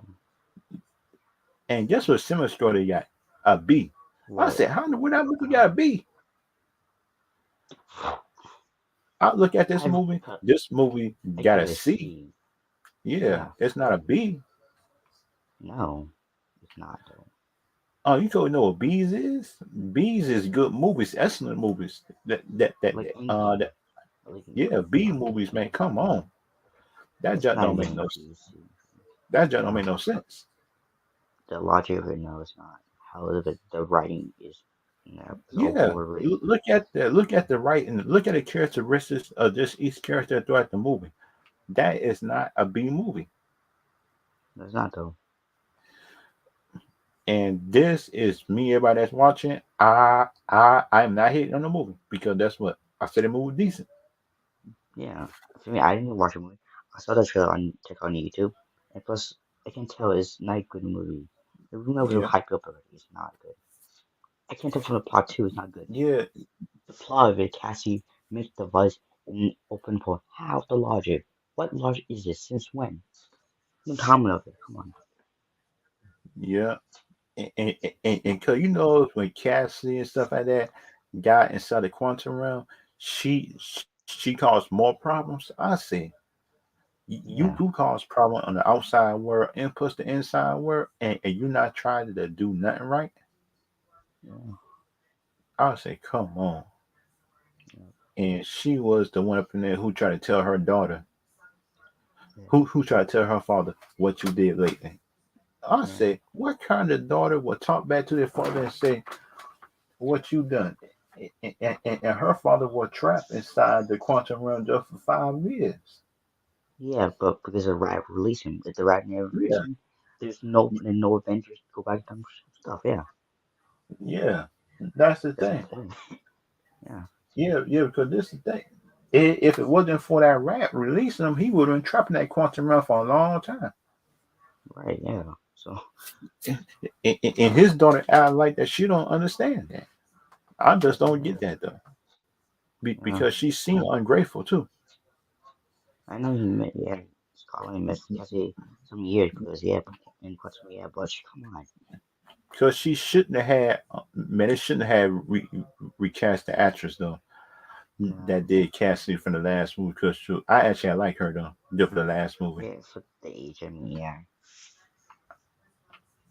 And guess what cinema score they got? A B. I What? said, how in the world that movie Uh, got a B? I look at this I've movie. This movie I got give a it a C. C. Yeah, Yeah. it's not a B. No, it's not though. Oh, you totally know what Bees is? Bees is good movies, excellent movies. Like indie. That Like yeah, B indie. movies, man. Come on, that It's just not don't make even no B C. that just don't Yeah. make no sense. The logic of it, no, it's not. However, the writing is, is Yeah, overrated. look at the writing, look at the characteristics of this each character throughout the movie. That is not a B movie, No, it's not though. and this is me. Everybody that's watching, I'm not hating on the movie because that's what I said. The movie was decent. Yeah. For me, I didn't watch the movie. I saw the trailer on TikTok on YouTube, and plus, I can tell it's not a good movie. The movie was Yeah, hyped up already. It's not good. I can tell from the plot too. It's not good. yeah, The plot of it, Cassie makes the device in open port. How the logic? What logic is this? Since when? No comment of it. Come on. yeah. And cause you know when Cassie and stuff like that got inside the quantum realm, she caused more problems. I say you Yeah. do cause problem on the outside world and push the inside world, and you not trying to do nothing right. Yeah. I say come on. Yeah. And she was the one up in there who tried to tell her daughter, Yeah. who tried to tell her father what you did lately. I Yeah. say, what kind of daughter will talk back to their father and say, what you done? And her father was trapped inside the quantum realm just for 5 years. Yeah, but because the rat released him, if the rat never released Yeah, him, there's no Avengers to go back and stuff. Yeah, yeah. That's the that's thing. the thing. Yeah, Yeah, yeah, because this is the thing. If it wasn't for that rat releasing him, he would have been trapped in that quantum realm for a long time. right. Yeah. So And his daughter act like that. She don't understand that. I just don't yeah, get that though, yeah. because she seemed ungrateful too. I know he meant yeah. Scarlet missed Cassie some years because yeah, in Quantumania, but come on, Because she shouldn't have had, man, it shouldn't have recast the actress though yeah, that did Cassidy from the last movie. Because I actually I like her though, just for the last movie. yeah, for the age, I mean, yeah,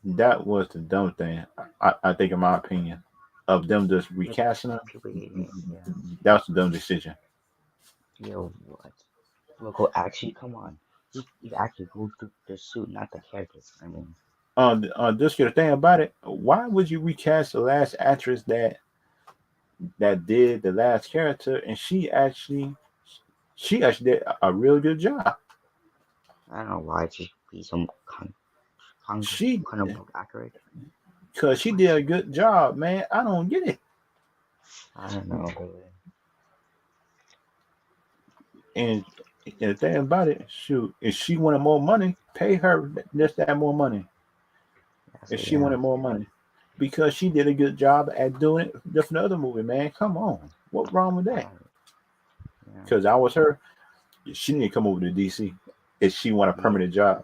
That was the dumb thing. I think, in my opinion, of them just like recasting her. people hating it, yeah, That was the dumb decision. yo, what? Local actually, come on, you actually go through the suit, not the character. I mean, Just the thing about it. Why would you recast the last actress that did the last character, and she actually did a real good job. I don't know why, just be some con She comic book accurate. Because she What? did a good job, man. I don't get it. I don't know, really. And the thing about it, shoot, if she wanted more money, pay her just that more money. Yeah, If so she yeah, wanted more money, because she did a good job at doing it just for the other movie, man. Come on, what wrong with that? I yeah, Because I was her, she need to come over to DC if she want a yeah, permanent job.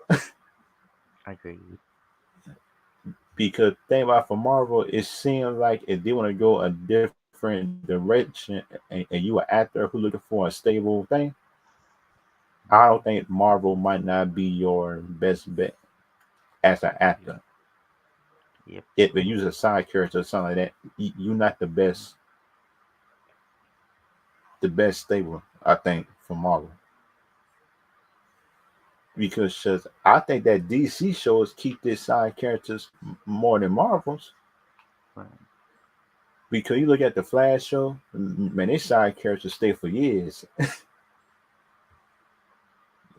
agreed. Because thing about for Marvel, it seems like if they want to go a different direction, and you an actor who looking for a stable thing, I don't Hmm. think Marvel might not be your best bet as an Yep, actor. yep, If they use a side character or something like that, you're not the best stable. I think for Marvel, because just, I think that DC shows keep their side characters more than Marvels. right. Because you look at the Flash show, man, their side characters stay for years.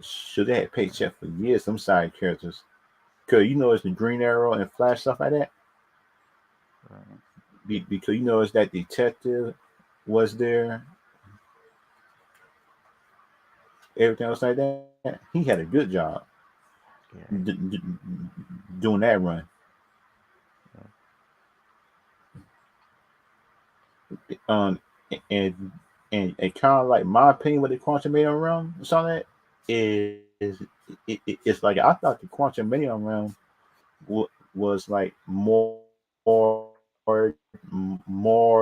Should they had Yeah, paycheck for years? Some side characters, cause it's the Green Arrow and Flash stuff like that. right. Because it's that detective was there, everything else like that. He had a good job Yeah, doing that run. yeah, Um, and and kind of like my opinion with the Quantum Medium realm, something like that is it's like I thought the Quantum Medium realm was like more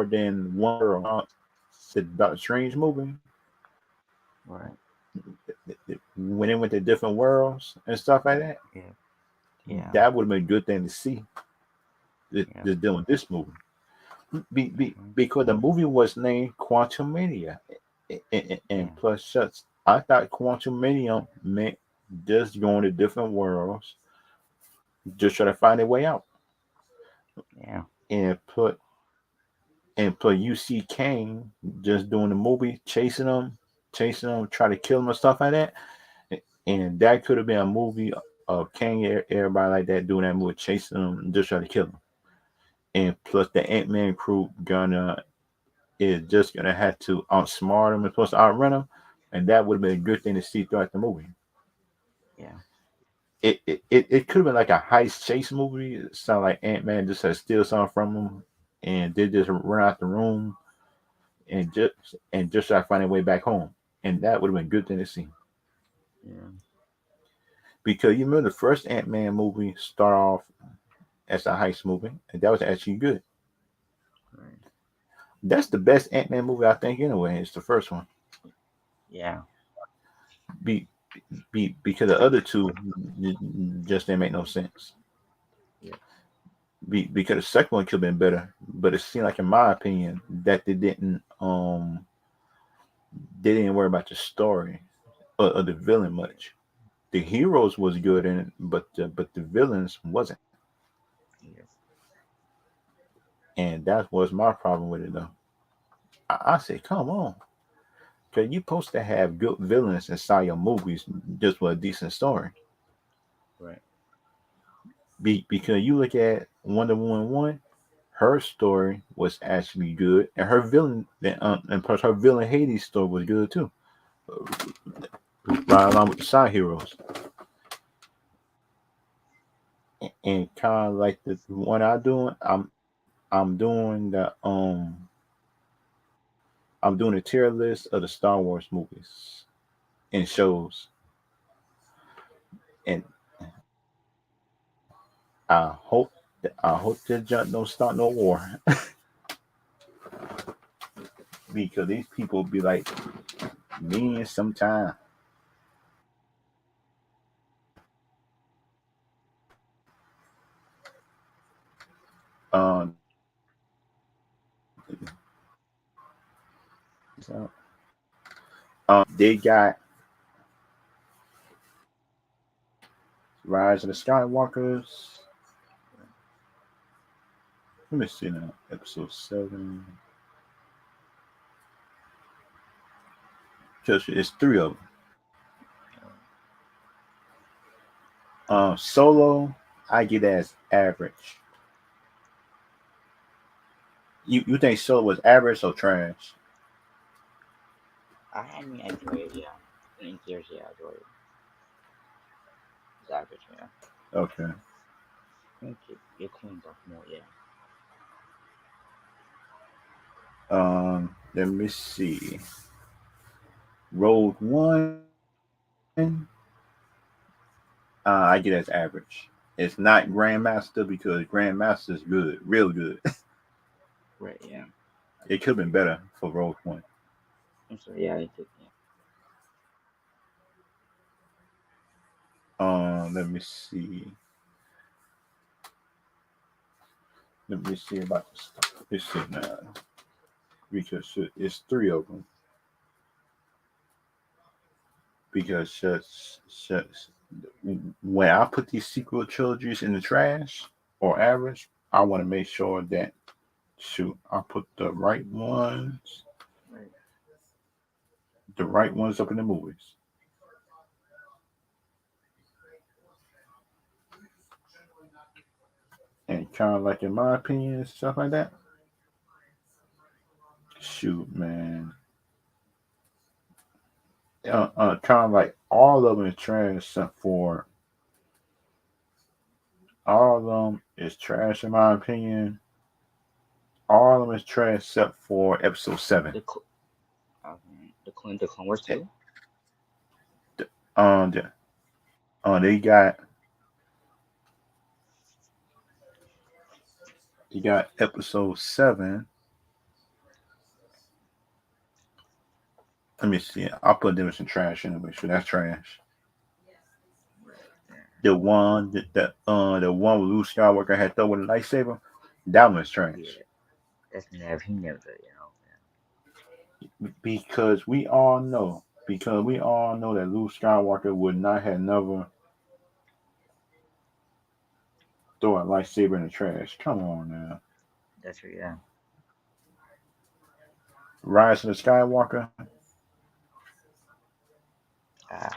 than one world. The Doctor Strange movie, right. when it went to different worlds and stuff like that, Yeah, yeah, that would have been a good thing to see. yeah, Just dealing with this movie, mm, because the movie was named Quantum Mania, and yeah, plus, shucks, I thought Quantum Mania meant just going to different worlds, just try to find a way out, yeah, and put UC Kane just doing the movie, chasing them, try to kill him and stuff like that. And that could have been a movie of Kang, everybody like that doing that movie, chasing them, just try to kill him. And plus, the Ant Man crew gonna is just gonna have to outsmart him and supposed to outrun him, and that would have been a good thing to see throughout the movie. yeah, It could have been like a heist chase movie. It sound like Ant Man just had to steal something from him, and they just run out the room and just try to find their way back home, and that would have been a good thing to see. yeah, Because you remember the first Ant Man movie start off as a heist movie, and that was actually good. right. That's the best Ant Man movie I think anyway. It's the first one. Yeah, Be, because the other two just didn't make no sense. yep, Because the second one could have been better, but it seemed like, in my opinion, that they didn't worry about the story or the villain much. The heroes was good in it, but the villains wasn't, yep, and that was my problem with it though. I say, come on, cause you supposed to have good villains inside your movies just for a decent story. right. Because you look at Wonder Woman 1, her story was actually good, and her villain and plus her villain Hades story was good too, right along with the side heroes. And kind of like the one I'm doing I'm doing a tier list of the Star Wars movies and shows. And I hope I hope that junk don't start no war because these people be like mean sometimes. Um, so, they got Rise of the Skywalkers. Let me see now. Episode 7. Just it's three of them. Solo, I get as average. You think Solo was average or trash? I mean, I enjoy it. Yeah, in theaters, yeah, I enjoy it. It's average, yeah. Okay. I think it cleans up more, yeah. Let me see. Road One, I get as average. It's not Grandmaster because Grandmaster is good, real good. Right, yeah. It could have been better for Road One. I'm sorry, yeah, it did, yeah. Let me see. Let me see about the stuff. Let's see now because it's three of them. Because when I put these sequel trilogies in the trash or average, I want to make sure that I put Right, the right ones up in the movies. And kind of like in my opinion, stuff like that. Shoot, man. Kind of like all of them is trash except for all of them is trash in my opinion. All of them is trash except for episode seven. the the Clone Wars Eh, too. the, they got episode seven. Let me see. I'll put them in some trash anyway. So that's trash. Right, yeah, The one with Luke Skywalker had throw with a lightsaber, that one's trash. yeah. That's never he never, you know. Because we all know that Luke Skywalker would not have never throw a lightsaber in the trash. Come on now. That's right, yeah. Rise of the Skywalker, Uh,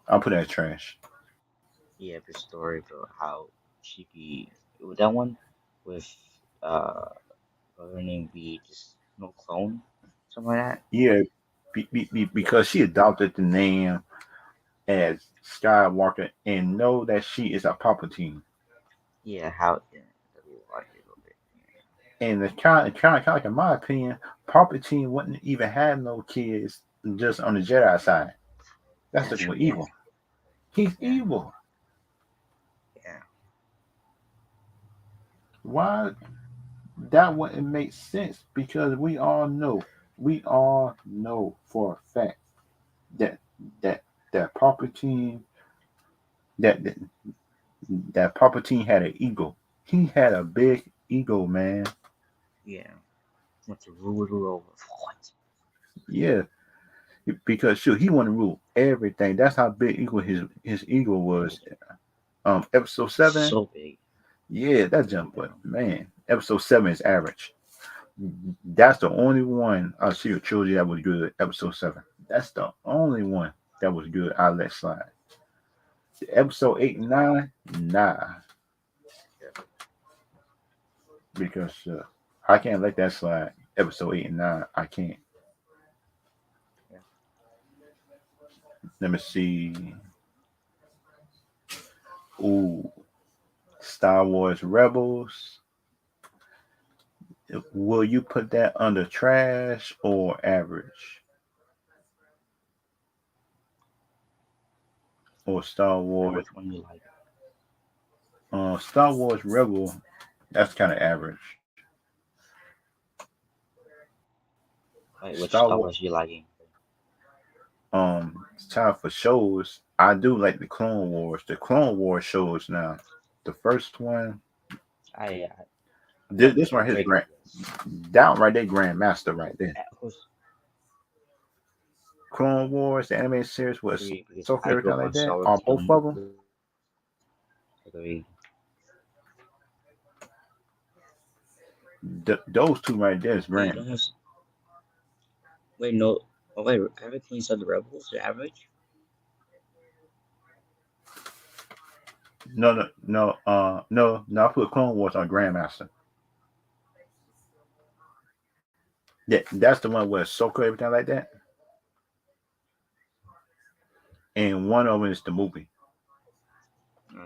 I'll put that in trash. yeah, the story about how she be with that one with uh, what her name be just no clone, something like that. Yeah, Yeah, because she adopted the name as Skywalker and know that she is a Palpatine. yeah, how yeah, that we watched it a little bit. And it's kind of like, in my opinion, Palpatine wouldn't even have no kids just on the Jedi side. That's That's looking true. for Yeah, evil. He's yeah, evil. yeah, Why that wouldn't make sense? Because we all know for a fact that that that Palpatine that that, that Palpatine had an ego. He had a big ego, man. yeah. Want to rule it over? What? Yeah, because sure he wanted to rule everything. That's how big ego his ego was. Episode seven, So big. yeah, that jump, Yeah, but man, episode seven is average. That's the only one I see a trilogy that was good. Episode seven. That's the only one that was good. I let slide. Episode eight and nine, nah, yeah, because I can't let that slide. Episode eight and nine, I can't. yeah. Let me see. Ooh, Star Wars Rebels. Will you put that under trash or average? or Star Like Wars. which one you like? Star Wars Rebel. That's kind of average. Like which Star Star Wars. Wars you liking? It's time for shows. I do like the Clone Wars. The Clone Wars shows now. The first one. I This one, his very good. grand. Yes. Down right there, Grandmaster right there. Who's Clone Wars, the anime series was agree because so I everything grew up like on that. Star Wars Are both too. of them? Agree. Those two right there is Wait, you grand. don't have wait no. Oh wait, Average Queens of the Rebels. The average. No. I put Clone Wars on Grandmaster. That's the one where Ahsoka everything like that, and one of them is the movie.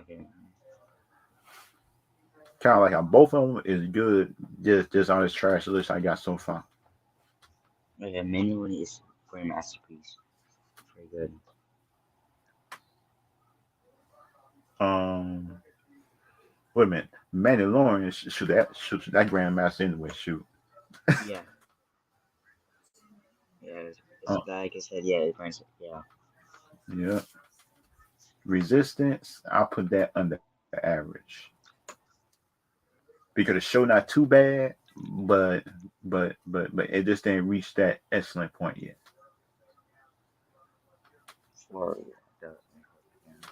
Okay. Kind of like how both of them is good. Just on this trash list I got so far. Okay, Menu one is great masterpiece. Very good. Um, wait a minute, Mandalorian shoot that Grandmaster anyway. Shoot. Yeah, yeah. It's Uh, like I said. Yeah, it brings. Yeah, yeah. Resistance, I'll put that under average because the show not too bad, but but it just didn't reach that excellent point yet. for the yeah.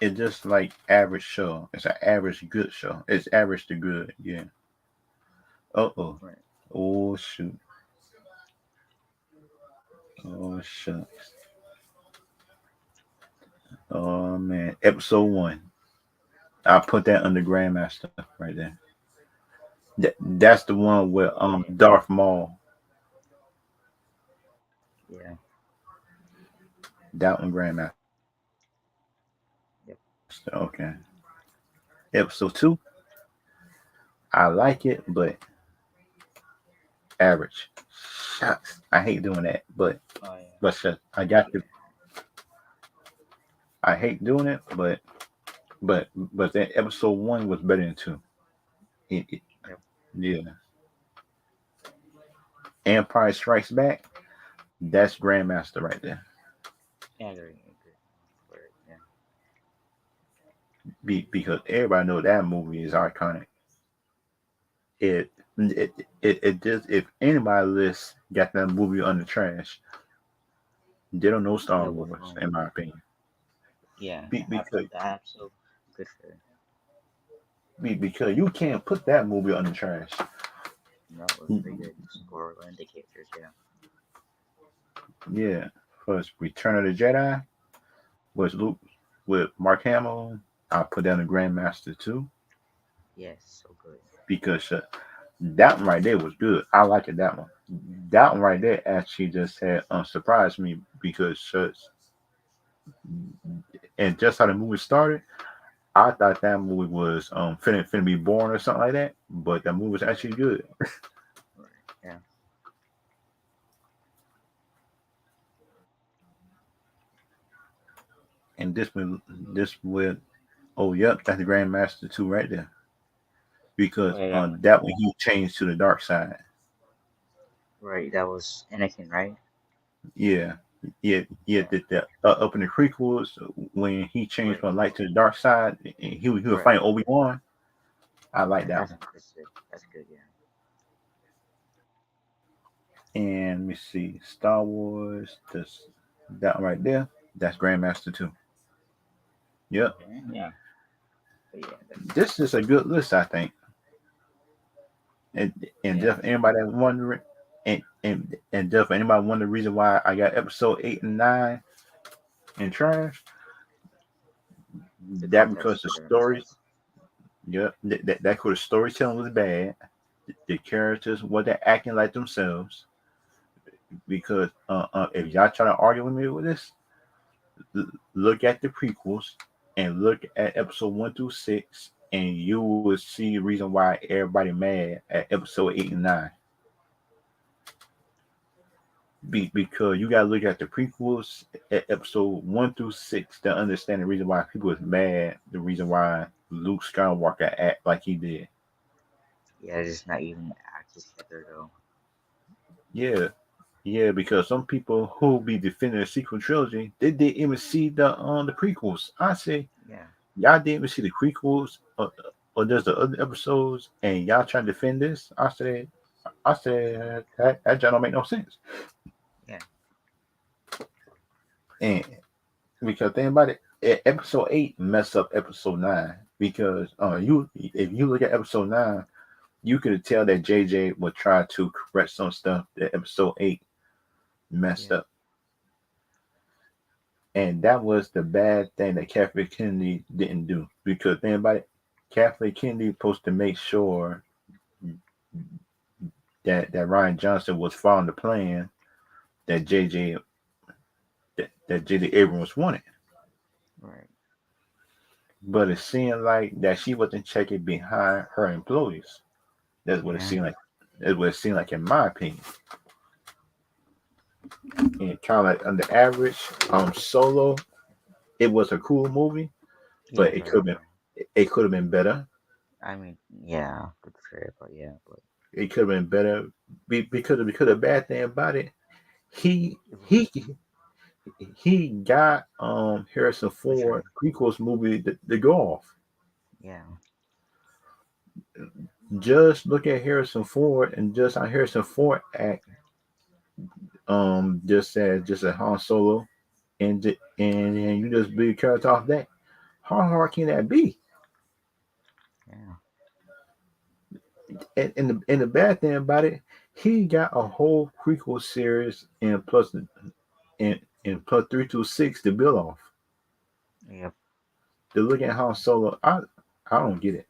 It's just like average show. It's an average good show. It's average to good. Yeah. Oh. Right. Oh shoot. Oh shucks. Oh man. Episode 1. I put that under Grandmaster right there. That's the one with Okay. Darth Maul. Yeah. That one Grandmaster. Yep. Okay. Episode 2. I like it, but average. Shucks. I hate doing that, Oh yeah. but shucks, I got to. Yeah. I hate doing it, but then episode 1 was better than 2. It, Yep. yeah. Empire Strikes Back. That's Grandmaster right there. Yeah. I agree. I agree. For yeah. Because everybody know that movie is iconic. It just if anybody list got that movie on the trash, they don't know Star That was Wars, wrong. in my opinion. Yeah. Because The app so good for because you can't put that movie on the trash. no. It was very good. Score and the characters. Yeah. Yeah. First, Return of the Jedi was Luke with Mark Hamill. I put down the Grandmaster too Yes. So good. because that one right there was good. I liked it, that one. That one right there actually just had surprised me because and just how the movie started, I thought that movie was finna be boring or something like that, but that movie was actually good. Right. Yeah. And this with oh yep, that's the Grandmaster too right there because Wait. That one. that when he changed to the dark side. Right. That was Anakin. Right. Yeah, yeah. Yeah. The up in the creek was when he changed Right. from light to the dark side, and he was Right. fighting Obi-Wan. I like Yeah. that one. That's good. That's good. Yeah. And let me see, Star Wars. This that one right there. That's Grandmaster too. Yep. Okay. Yeah. But yeah. That's This is a good list, I think. And and yeah. just anybody that wondering, and just for anybody wondering the reason why I got episode 8 and 9 in trash, The that context because for the the stories, episodes. yep, that because the storytelling was bad. The characters wasn't acting like themselves. Because if y'all try to argue with me with this, look at the prequels and look at episode 1 through 6, and you will see the reason why everybody mad at episode 8 and 9. because you gotta look at the prequels, episode 1 through 6, to understand the reason why people was mad, the reason why Luke Skywalker act like he did. Yeah, just not even act together though. Yeah, yeah, because some people who be defending the sequel trilogy, they didn't even see the prequels. I say Yeah, y'all didn't even see the prequels, or there's the other episodes, and y'all trying to defend this. I said that just don't make no sense. yeah, And because think about it, episode 8 messed up episode 9, because you if you look at episode 9, you could tell that JJ would try to correct some stuff that episode 8 messed yeah, up. And that was the bad thing that Kathleen Kennedy didn't do. Because think about it, Kathleen Kennedy was supposed to make sure that Ryan Johnson was following the plan that JJ Abrams wanted. right. But it seemed like that she wasn't checking behind her employees. That's what it Yeah, seemed like. That's what it seemed like, in my opinion. And kind of like on the average, Solo, it was a cool movie, yeah, but it's alright though. it could have been better. I mean, yeah, good for it, but yeah, but It could have been better because the bad thing about it, he it was, he he got Harrison which Ford one? prequels movie to go off. Yeah, Just look at Harrison Ford, and just how Harrison Ford act, just a Han Solo, and you just be character off that. How hard can that be? yeah, And the bad thing about it, he got a whole prequel series and plus 3 to 6 to build off. yep. To look at Han Solo, I don't get it.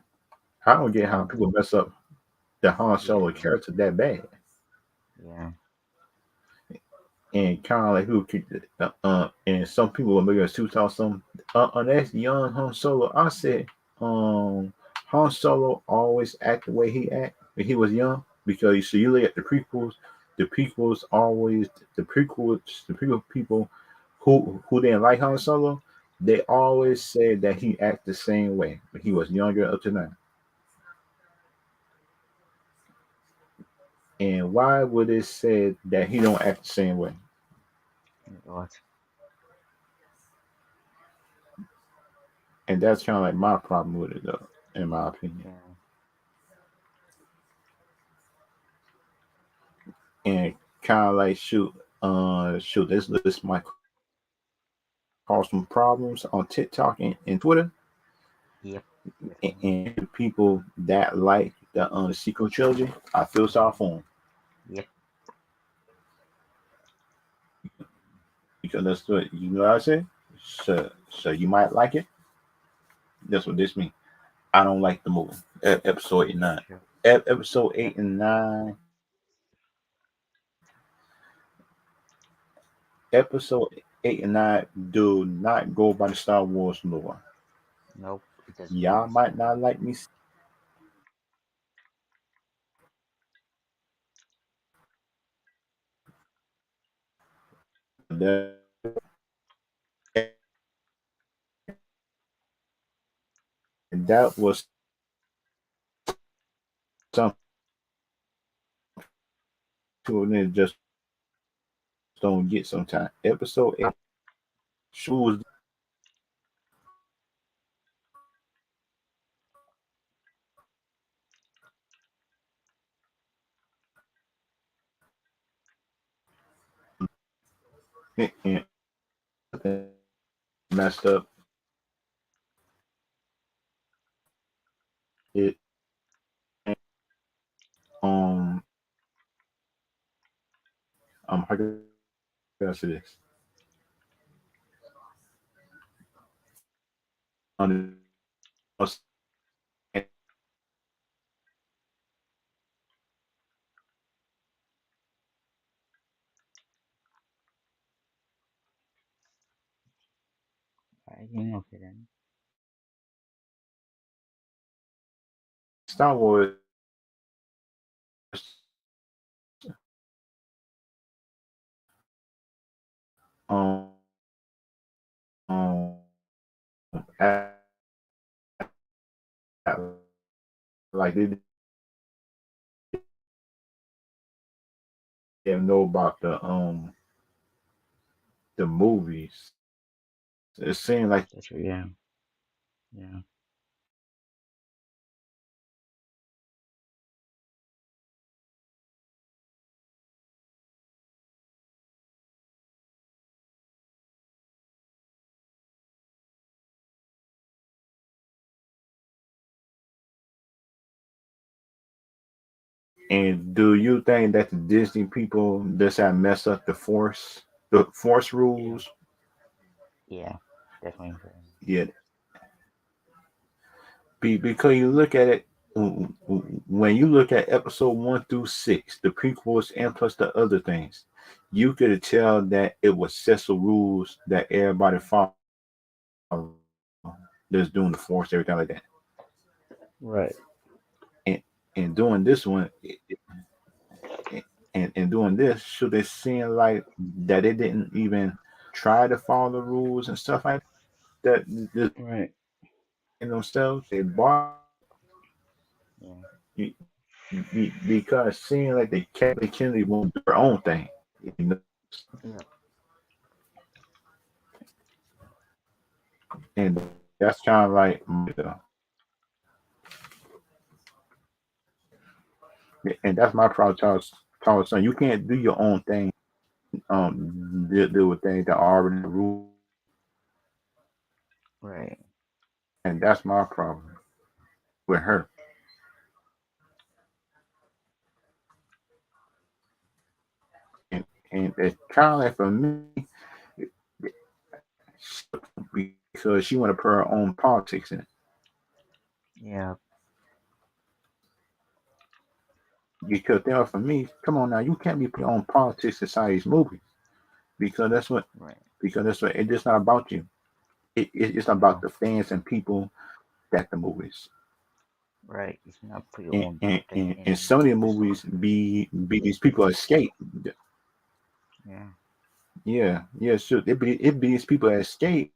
I don't get how No, people mess up the Han yeah, Solo character that bad. yeah, And kind of like and some people will make us too talk some that's young Han Solo. I said, um, Han Solo always act the way he act when he was young, because you see, you look at the prequels always the prequel people who didn't like Han Solo, they always said that he act the same way when he was younger up to now. And why would it say that he don't act the same way? what? And that's kind of like my problem with it, though, in my opinion. Yeah, And kind of like this might cause some problems on TikTok and Twitter, yep, definitely. and people that like the sequel trilogy, I feel sorry for them, Yep, because that's what I say. So you might like it. That's what this means. I don't like the movie. Episode 8 and 9. sure. Episode Yep, 8 and 9. Episode 8 and 9 do not go by the Star Wars lore. nope, it doesn't Y'all match might at not all. like me saying it, and that was something people just don't get sometimes. Episode 8 shows and messed up. It um how can I say this? I think okay then. Star Wars like they didn't know about the movies. It seemed like That's true. Yeah. Yeah. and do you think that the Disney people just have messed up the force Yeah. rules? Yeah. Definitely. Yeah, because you look at it when you look at episode 1 through 6, the prequels and plus the other things, you could tell that it was sets of rules that everybody follow. That's doing the force, everything like that. Right. And and doing this one, and doing this, should they seem like that they didn't even try to follow the rules and stuff like that? Just Right. in themselves, they bought Yeah. because seeing like they Kennedy won't do their own thing, you know, Yeah. and that's kind of like and that's my problem. Charles, son, you can't do your own thing. Deal with things that are already ruled, Right. and that's my problem with her. And it's kind of like for me because she want to put her own politics in. Yeah. Because they are for me, come on now, you can't be putting your own politics inside these movies because that's what Right. it's just not about you. It's not about No. the fans and people that the movies. Right. You cannot put your own thing And in some of the the movies story. be these people escape. Yeah. Yeah, sure. It be these people that escape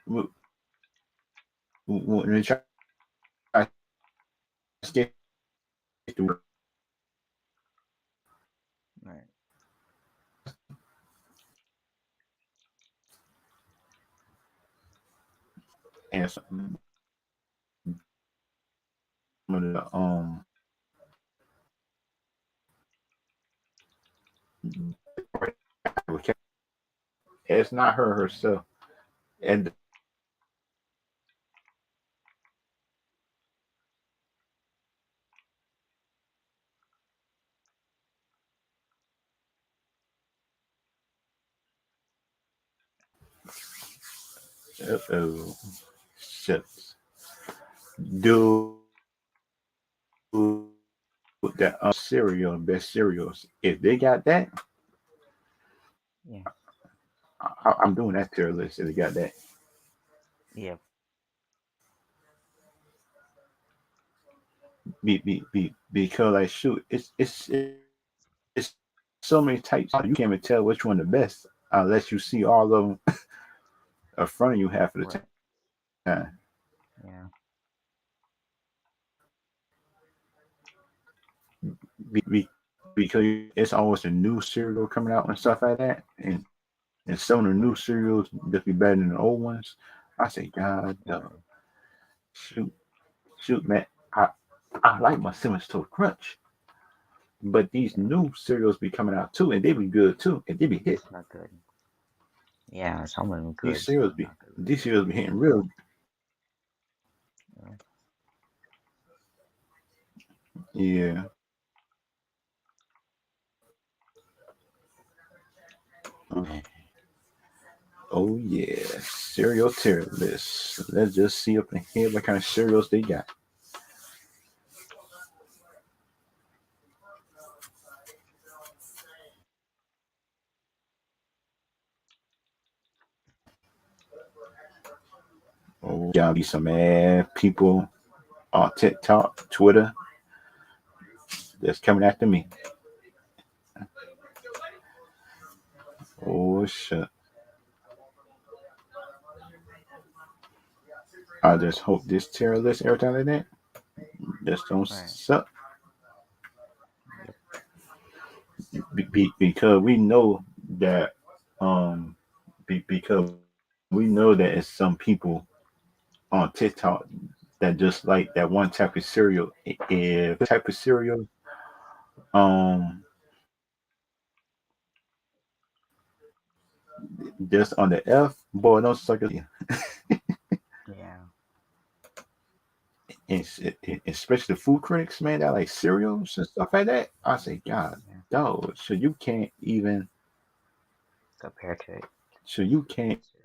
when they try to escape the Right. and some of the it's not her herself. And oh, shucks. Do that cereals, if they got that, Yeah. I'm doing that tier list if they got that. Yeah. Because like shoot, it's so many types. You can't even tell which one the best unless you see all of them in front of you half of the Right. time. Yeah. Because it's always a new cereal coming out and stuff like that, and some of the new Right. cereals just be better than the old ones. I say, God, Right. shoot, shoot, man, I like my cinnamon toast crunch, but these Yeah. new cereals be coming out too, and they be good too, and they be hit. It's not good. Yeah. Some of them These good. cereals Some be not good. these cereals be hitting real. Yeah. Yeah. Okay. Oh yeah, cereal tier list. Let's just see up in here what kind of cereals they got. Oh, y'all be some mad people on TikTok, Twitter that's coming after me. Oh shit. I just hope this tier list, everything like that, just don't Right. suck. Yep. Because we know that, um, because we know that it's some people on TikTok that just like that one type of cereal. If type of cereal, um, just on the F, boy, don't suck it. Yeah. Especially food critics, man, that like cereals and stuff like that. I say, God, Yeah. dog. Compared to it. So you can't So,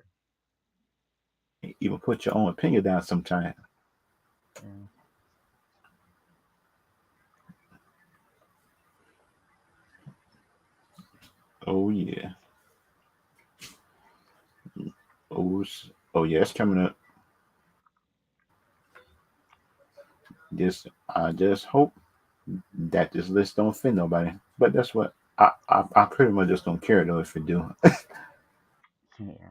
even put your own opinion down sometimes. yeah. Oh yeah. Oh yeah, it's coming up. I just hope that this list don't offend nobody. But that's what I pretty much just don't care though if it do. Yeah.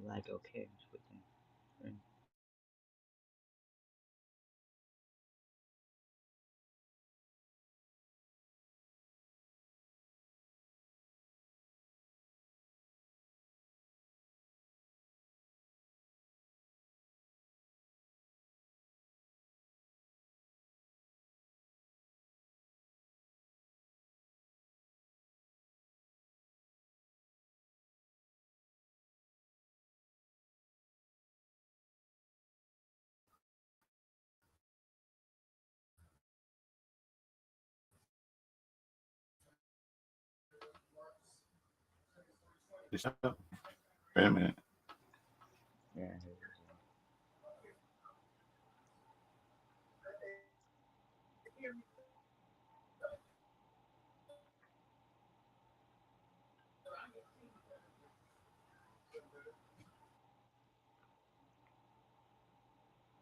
Like okay. It's with them. Right. Wait a minute. Yeah.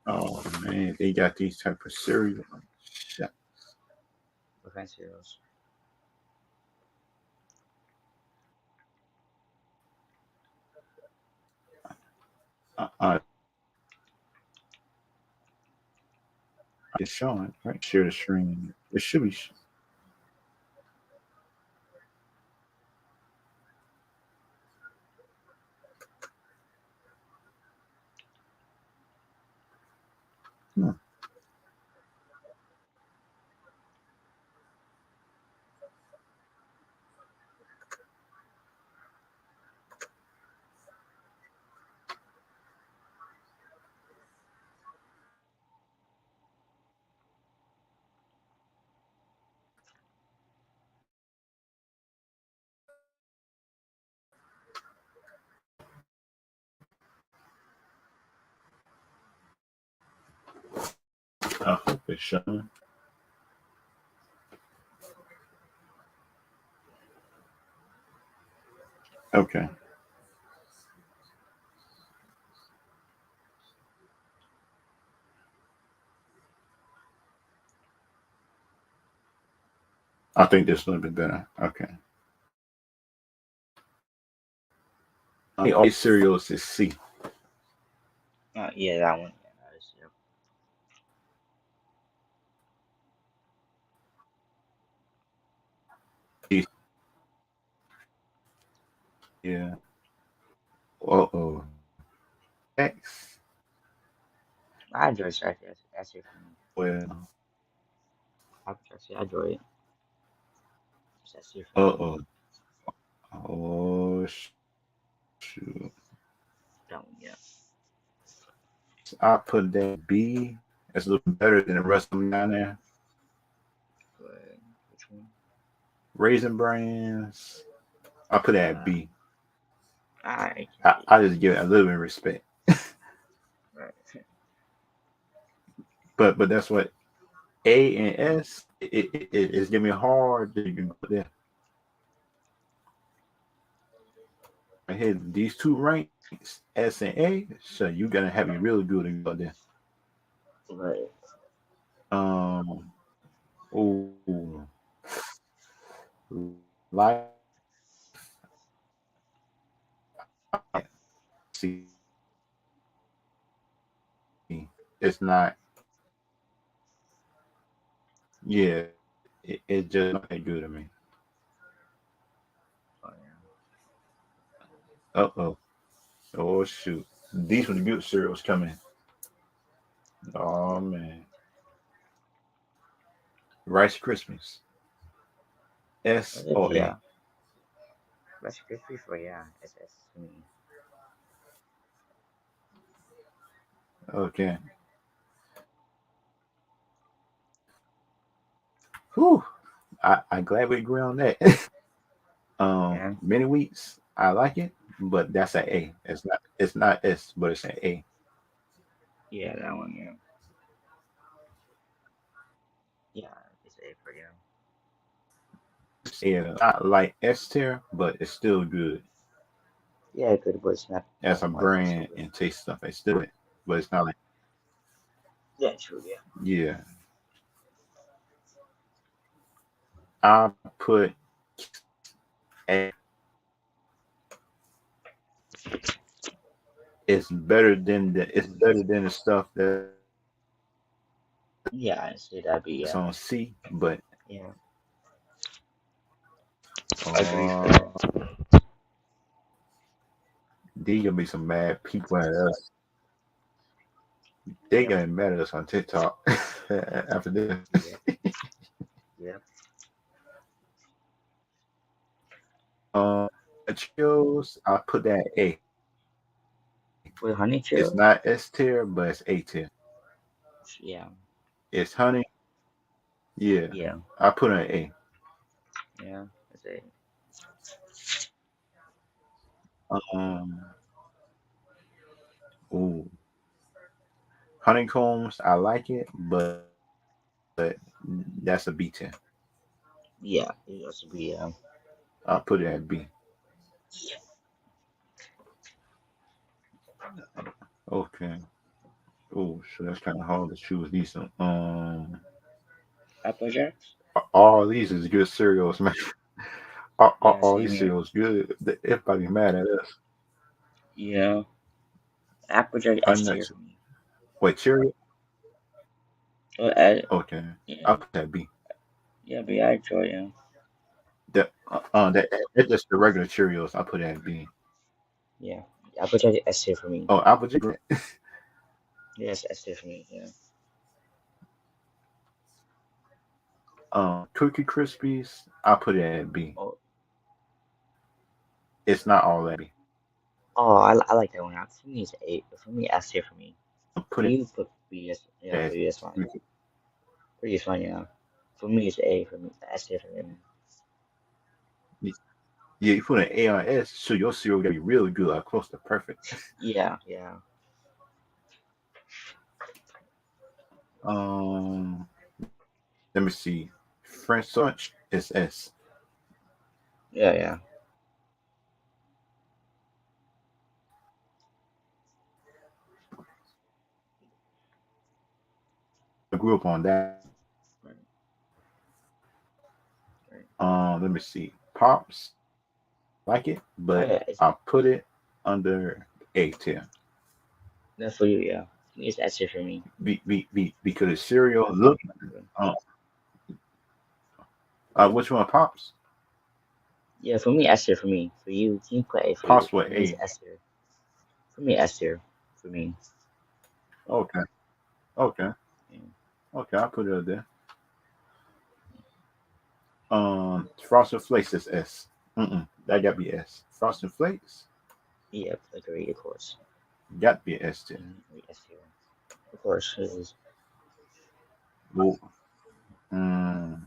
Oh man, they got these type of cereal. Shit. What kind of cereals? It's showing right. Share the screen. It should be. Hmm. I hope it's showing. Okay. I think this is a little bit better. Okay. All these cereals is C. Yeah, that one. Yeah, that is. Yep. Yeah. Uh-oh. X. I enjoy Sassy essay for me. Well. Apple Jacks, yeah, I enjoy it. Sassy for me. Uh-oh. Oh shoot. That one, yeah. I put that B. It's a little bit better than the rest of them down there. But which one? Raisin Brands. I put that Uh, B. I I just give it a little bit of respect. right. But that's what A and S. It's giving me hard to even go there. I hit these two ranks, S and A. So you gotta have me really good to go there. Right. Um. Oh, life. See, it's not. Yeah, it just not that good to me. Oh yeah. Uh oh. Oh shoot. These were the good cereals coming. Oh man. Rice Krispies. Oh, S that'd or be A. Rice Krispies for yeah. SS for me. Okay. Whew. I glad we agree on that. Yeah. Mini wheats. I like it, but that's an A. It's not S, but it's an A. Yeah, that one. Yeah. Yeah, it's A for yeah. It's not like S tier, but it's still good Yeah, good, but it's not as a like S brand tier. and taste stuff. It's still it, but it's not like Yeah, true. Yeah. yeah. I put A. It's better than the stuff that's on C, but Yeah, I say that'd be yeah. Yeah, agree for uh, that. they gonna be some mad people at us. They Yep. gonna be mad at us on TikTok after this. Yep. Yep. Cheerios, I put that A. With honey It's churros. not S tier, but it's A tier. Yeah. It's honey. Yeah, Yeah. I put an A. Yeah. I say Um, ooh, honeycombs, I like it, but that's a B10. yeah. It has to be I'll put it at B. Okay. Oh, so that's kind of hard to choose decent. Apple Jacks. All these is good cereals, man. All, all, Yeah, all same these here. cereals good. Everybody mad at us. Yeah. Apple Jack Honey S tier nuts. for me. Wait, Cheerio? Oh, Okay, yeah. I'll put that B. Yeah, but yeah, I enjoy it. Yeah. That's just the regular Cheerios. I'll put that at B. Yeah. Apple Jack S tier for me. Oh, Apple Jacks. Yes, S tier for me. Yeah. Cookie Krispies. I'll put it at B. Oh, It's not all that B. oh, I like that one. For me, it's A. For me, S tier for me. For Put it you, put B. S. Yeah, for as you, that's fine. For you, it's fine. Yeah. For me, it's A. For me, S tier for me. yeah. You put an A on S, so your cereal gotta be really good, like close to perfect. Yeah. Yeah. Let me see. French Touch is S. Yeah. Yeah. I grew up on that. Right. Right. Let me see. Pops, I like it, Oh but yeah. I'll put it under A tier. That's for you. Yeah. For me, it's S tier for me. Because the cereal look. Uh, which one? Pops? Yeah, for me, S tier. For me, for you, can you put A for you? Possible For me, it's A. S tier. For me, S tier. For me, Okay. Okay. yeah. Okay. I'll put it up there. Frosted Flakes is S. That got to be S. Frosted Flakes Yep, agreed, of course. got to be S tier. S tier. Of course, it is. Well, mm,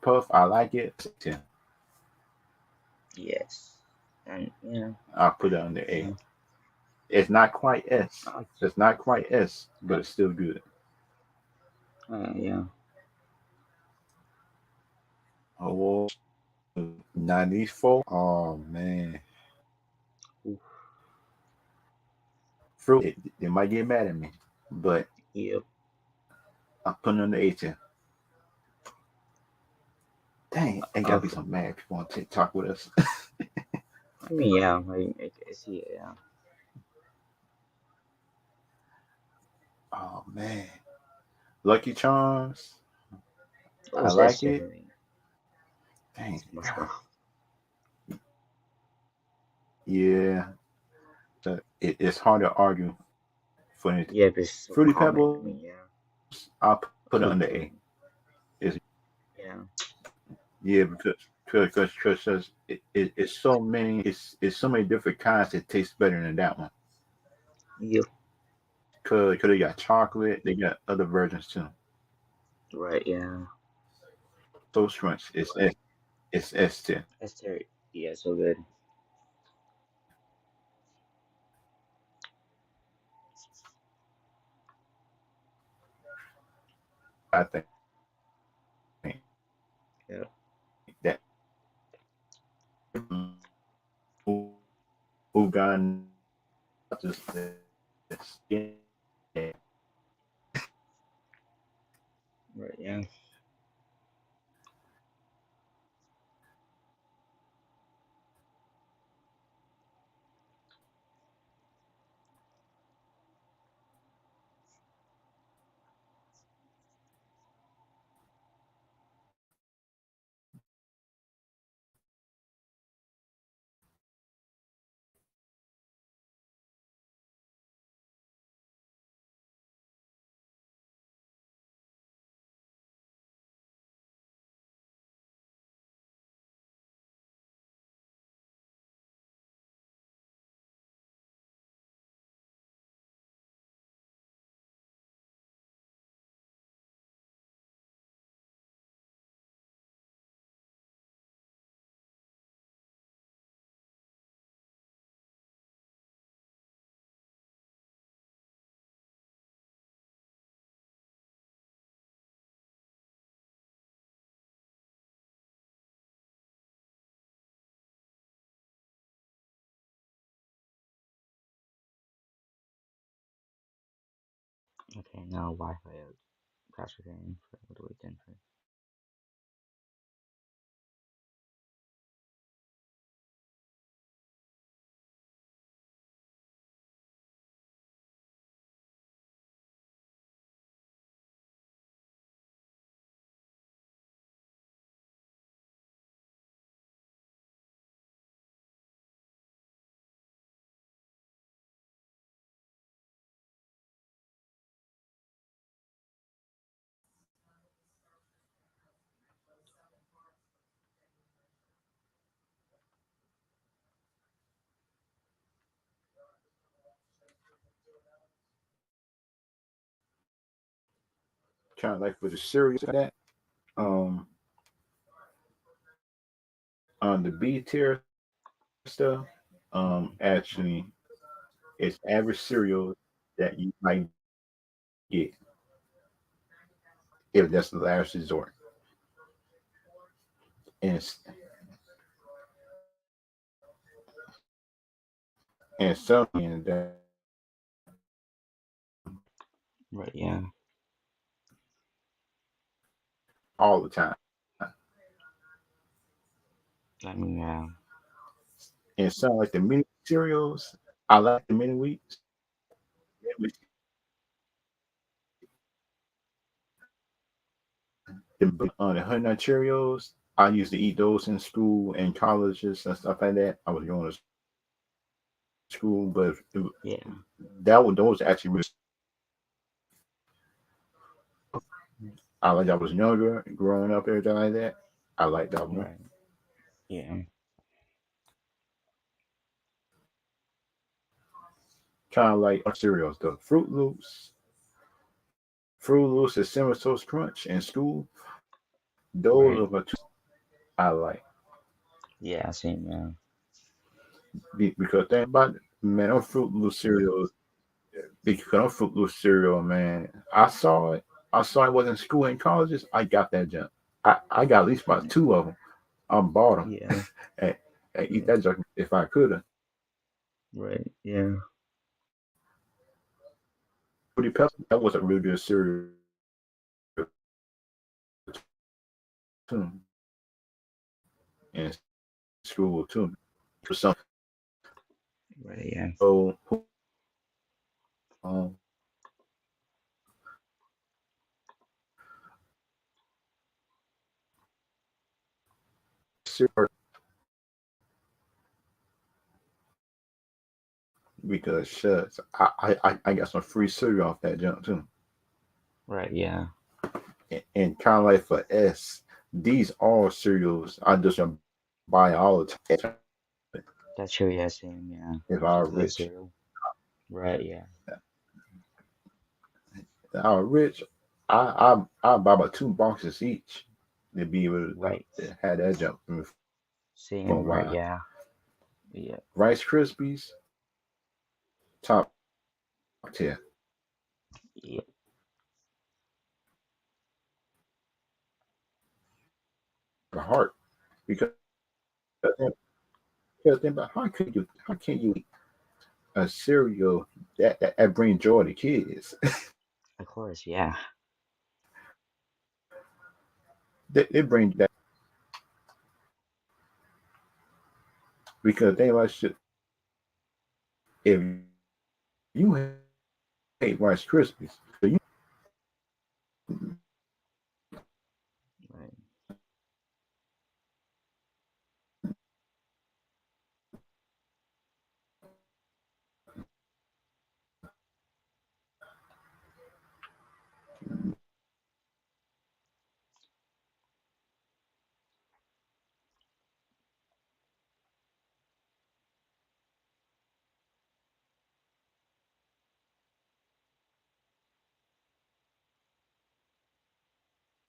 Puff, I like it. 10. Yes. And yeah, I'll put it under A. yeah. It's not quite S. I like It's not quite S, but it's still good. yeah. Oh, now these four. Oh man, Oof. fruit. They might get mad at me, but Yep. I'm putting it on the A tier. Dang, ain't gotta be Okay. some mad people on TikTok with us. I mean, yeah. I see it. Yeah. Oh man, Lucky Charms. Oh, I it's S like tier it. for me. Dang, It's much more. yeah. So it's hard to argue for it. Yeah, but it's so Fruity common. I Pebbles. mean, yeah. I'll put it under Fruit A. pebble. It's Yeah. yeah because it's so many it's so many different kinds that taste better than that one. Yep. Cause they got chocolate, they got other versions too. Right. Yeah. Toast Crunch it's S tier. S tier. Yeah. So good. I think Yeah. that Ugan just Right. Yeah. Okay. Now Wi-Fi out. Crash again for the weekend. trying to like for the cereals like that. Um on the B tier stuff, actually it's average cereal that you might get if that's the last resort. And and something that Right. Yeah. all the time. I mean, yeah. And some like the mini cereals, I like the mini wheats. The Honey Nut Cheerios, I used to eat those in school and colleges and stuff like that. I was going to school, but Yeah. that was those actually really. I like I was younger, growing up, everything like that. I like that one. Right. Yeah. Kind of like cereals, the Fruit Loops. Fruit Loops and Cinnamon Toast Crunch in school. Those Right. are the two I like. Yeah. Same. Yeah. Because think about it, man, them Fruit Loop cereals. Because them Fruit Loop cereal, man, I saw it. I saw it was in school and colleges. I got that junk. I got at least about Right. two of them. I bought them Yeah. and, and eat Yeah. that junk if I could have. Right. Yeah. Fruity Pebbles, that was a really good cereal too in school too. For some, Right. Yeah. so um, cereal because shucks, I got some free cereal off that junk too. Right. Yeah. And kind of like for S, these are cereals I just buy all the time That's true. Yeah. Same. Yeah. if It's a I'm good rich. cereal. Right. Yeah. If I'm rich, I buy about two boxes each to be able Right. to have that junk for a Same. Right. while. Yeah. Yeah. Rice Krispies, top tier, Yeah. the heart because because think about how can you eat a cereal that brings joy to kids? Of course. Yeah. They bring that because they like shit. If you hate Rice Krispies, so you Right.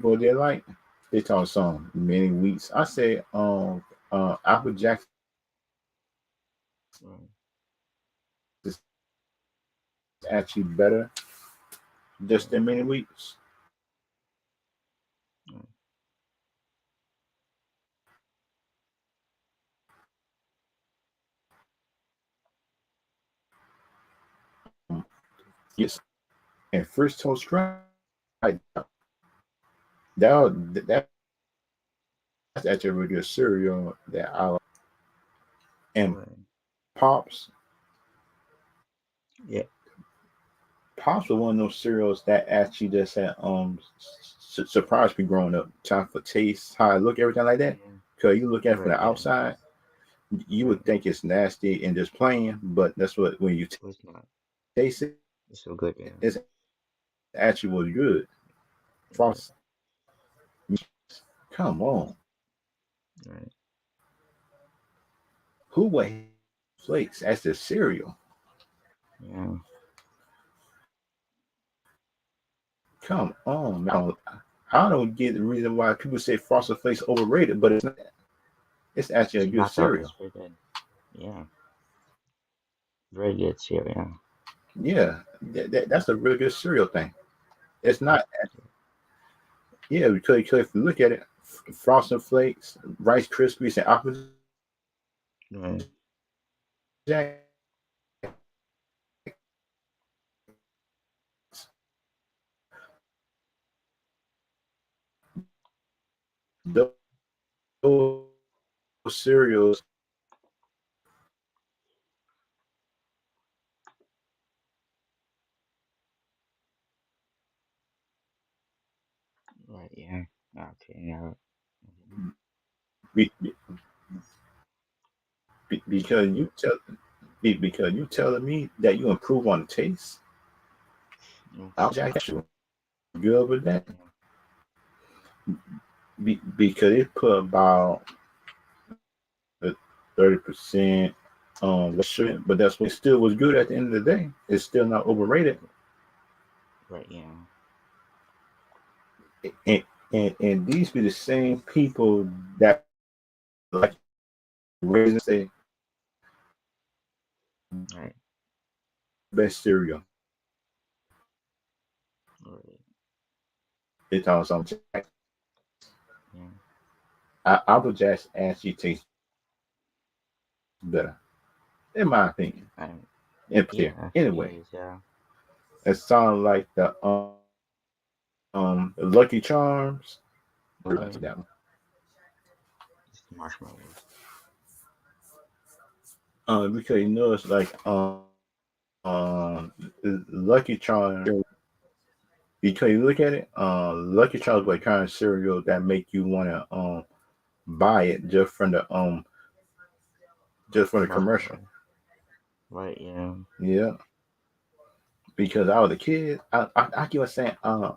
what they like, they talk some many weeks. I say Apple Jacks Right. is actually better just Right. than many weeks. Right. Yes, and First Toast Crunch, that's actually a really good cereal that I like. And Right. Pops, Yeah. Pops were one of those cereals that actually just had surprised me growing up. Time for taste, how I look, everything like that. Yeah. Cause you look at it from Right. the Yeah. outside, you would Right. think it's nasty and just plain, but that's what when you But it's not. taste it, It's so good. Yeah. it's actually was good. Right. Frost, come on, Right. who would hate flakes as the cereal? Yeah. Come on, man. I don't get the reason why people say Frosted Flakes overrated, but it's not. It's actually a It's good not though. It's cereal. very good. Yeah. Very good cereal. Yeah. Yeah, that's a really good cereal thing. It's not. Yeah, because if you look at it, Frosted Flakes, Rice Krispies, and Apple Right. Jack, those cereals, Right. Yeah. Okay. Yeah. Mhm. be, because because you telling me that you improve on the taste. Yes. I'll jack you good with that Yeah. because it put about 30% less sugar, but that's what still was good at the end of the day. It's still not overrated. Right. Yeah. And and these be the same people that like raising say Right. best cereal. Right. They talking some Jack. Yeah. I would just actually taste better, in my opinion. And And there. yeah, actually Anyway, is. Yeah. it sounds like the Lucky Charms. To Right. that one. Just the marshmallows. Because you know it's like Lucky Charms. Because you look at it, Lucky Charms like kind of cereal that make you want to buy it just from the commercial. Marketing. Right. Yeah. Yeah, because I was a kid, I keep on saying, I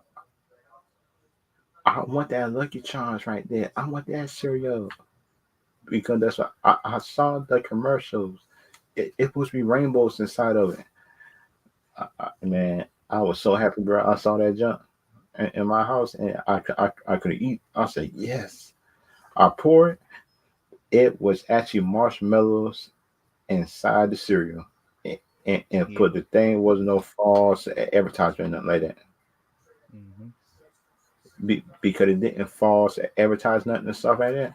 want that Lucky Charms right there. I want that cereal because that's what I saw the commercials. It supposed to be rainbows inside of it. Man, I was so happy, bro. I saw that junk in my house, and I could eat. I said yes. I poured it. It was actually marshmallows inside the cereal, and Yep. put the thing wasn't no false advertisement, nothing like that. Mm-hmm. Because it didn't false advertise nothing and stuff like that.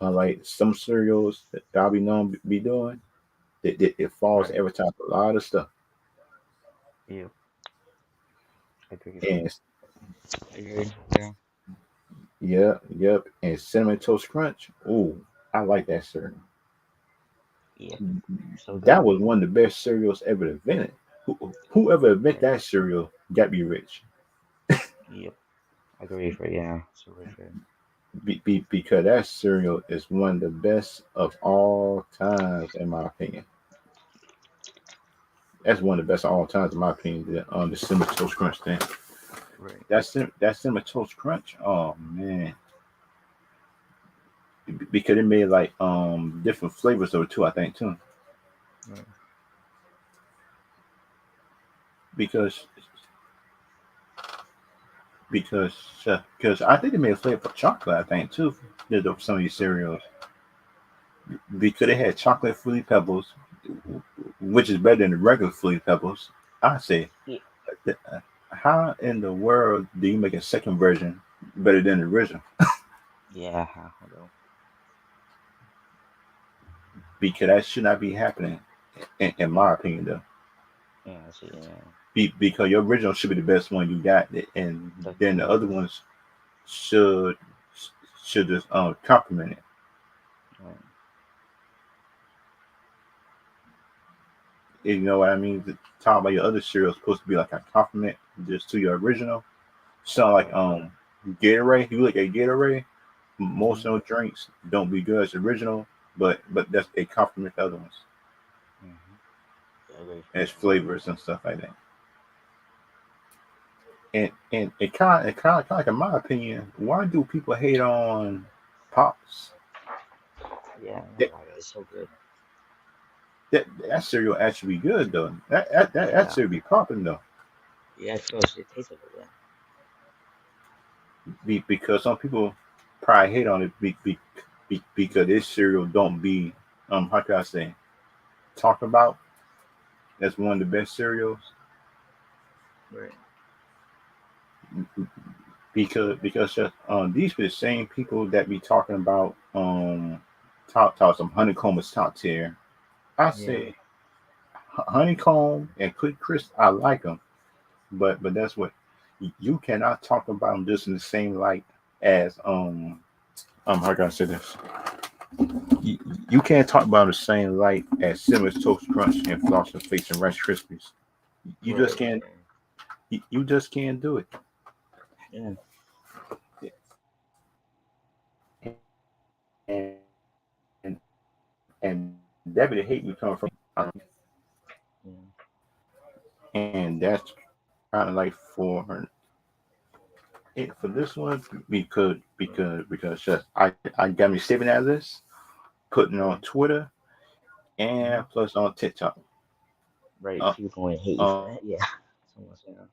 Like some cereals that I'll be known be doing, it falls Right. advertise a lot of stuff. Yep. Agreed. And Agreed. Yeah. yeah, yep. And cinnamon toast crunch. Ooh, I like that cereal. Yep. So good. That was one of the best cereals ever invented. Whoever invented Right. that cereal got to be rich. Yep. Agreed. For yeah. Super true. Because that cereal is one of the best of all times, in my opinion. That's one of the best of all times, in my opinion. The cinnamon toast crunch thing. Right. That cinnamon toast crunch. Oh man, because it made like different flavors of it too. I think too, Right. because because because I think they made a flavor for chocolate. I think too. Some of these cereals because they had chocolate fruity pebbles, which is better than the regular fruity pebbles. I say, Yeah. how in the world do you make a second version better than the original? Yeah. Although. Because that should not be happening, in my opinion, though. Yeah. I see. Yeah. Because your original should be the best one you got, and then the other Definitely. ones should should just complement it. Right. You know what I mean? The talk about your other cereal is supposed to be like a compliment just to your original. Sound like Right. Gatorade. You look at Gatorade, most Mm-hmm. of those drinks don't be good as original, but that's a compliment to other ones Mm-hmm. Yeah. Agreed. For as yeah. flavors and stuff like that. And it kind of like in my opinion, why do people hate on pops? Yeah. That Wow. It's so good. that cereal actually be good though. That Yeah. cereal be popping though. Yeah. It feels. It tastes like it. Yeah. Because some people probably hate on it because this cereal don't be how can I say talk about as one of the best cereals Right. because these are the same people that be talking about top some honeycomb is top tier. I Yeah. say honeycomb and quick crisp I like them, but that's what you cannot talk about them just in the same light as how can I say this? You, you can't talk about the same light as Simmons Toast Crunch and Frosted Flakes and Rice Krispies. You just Right. can't. You just can't do it. Yeah. And and Debbie hate me coming from yeah, and that's kind of like for this one because just I got me saving that list, putting it on right, Twitter hmm and plus on TikTok. right. Uh, People gonna hate you for uh, that. Yeah, so much, yeah,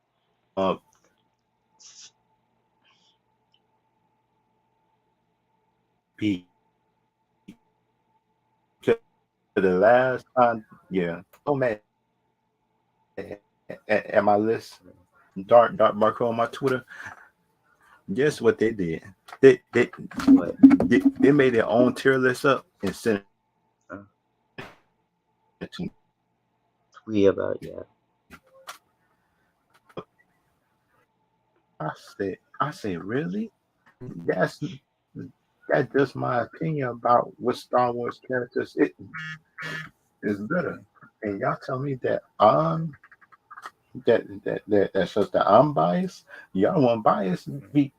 because the last time, yeah, so mad at my list, right. dark Marco on my Twitter. Guess what they did? They they What? they made their own tier list up and sent Uh, it to me. tweet about, yeah, I said, really? That's that's just my opinion about what Star Wars characters it is better. right, And y'all tell me that that's just that I'm biased. Y'all want bias right, be,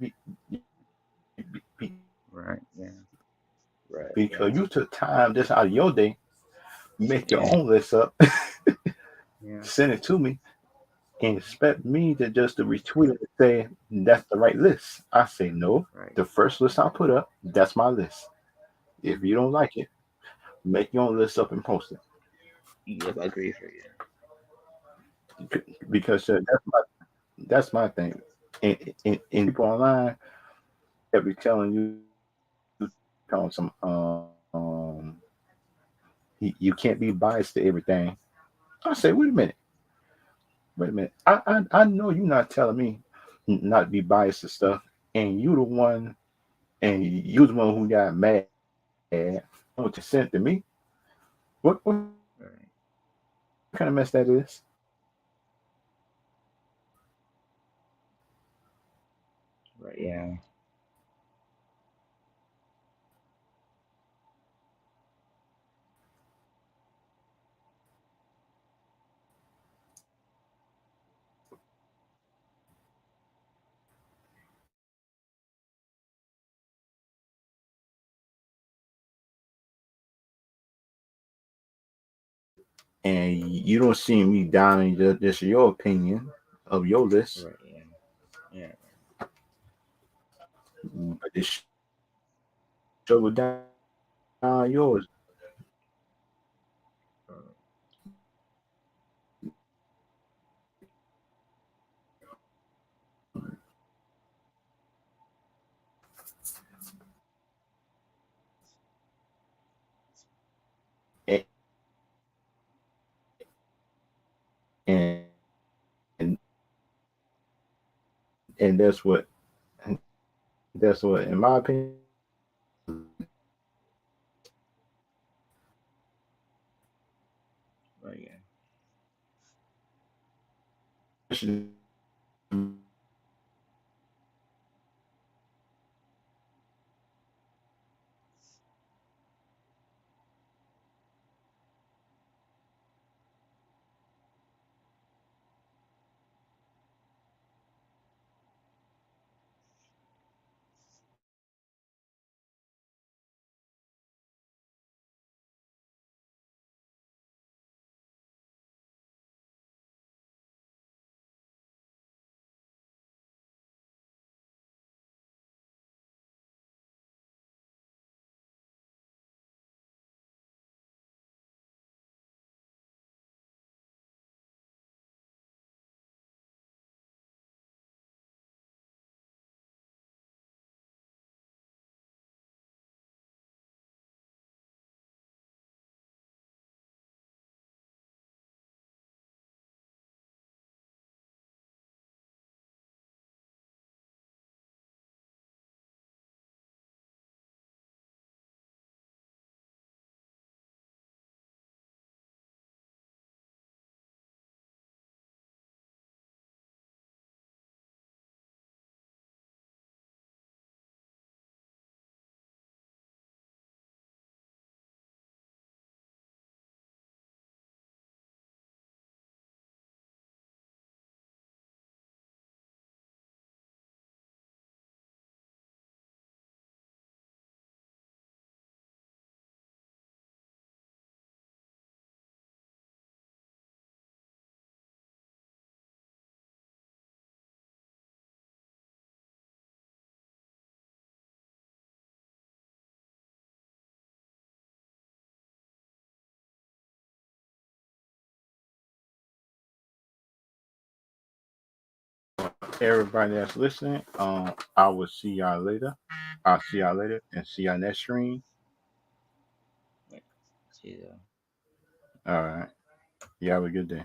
right, yeah, right, because yeah, you took time just out of your day, make your yeah, own list up, yeah, send it to me, and expect me to just to retweet it and say that's the right list. I say no. right. The first list I put up, that's my list. If Mm-hmm. you don't like it, make your own list up and post Yep, I agree for you. it. Because that's my thing. And people online that be telling you, telling some you can't be biased to everything. I say, wait a minute. I know you're not telling me not to be biased to stuff, and you the one who got mad what you sent to me. What kind of mess that Right, is? right, yeah, And you don't see me downing just your opinion of your list, right, yeah, yeah, but it show down yours. right, And and and that's what in my opinion right, yeah. everybody that's listening. I will see y'all later. I'll see y'all later and see y'all next stream. Right. See you. All right. You have a good day.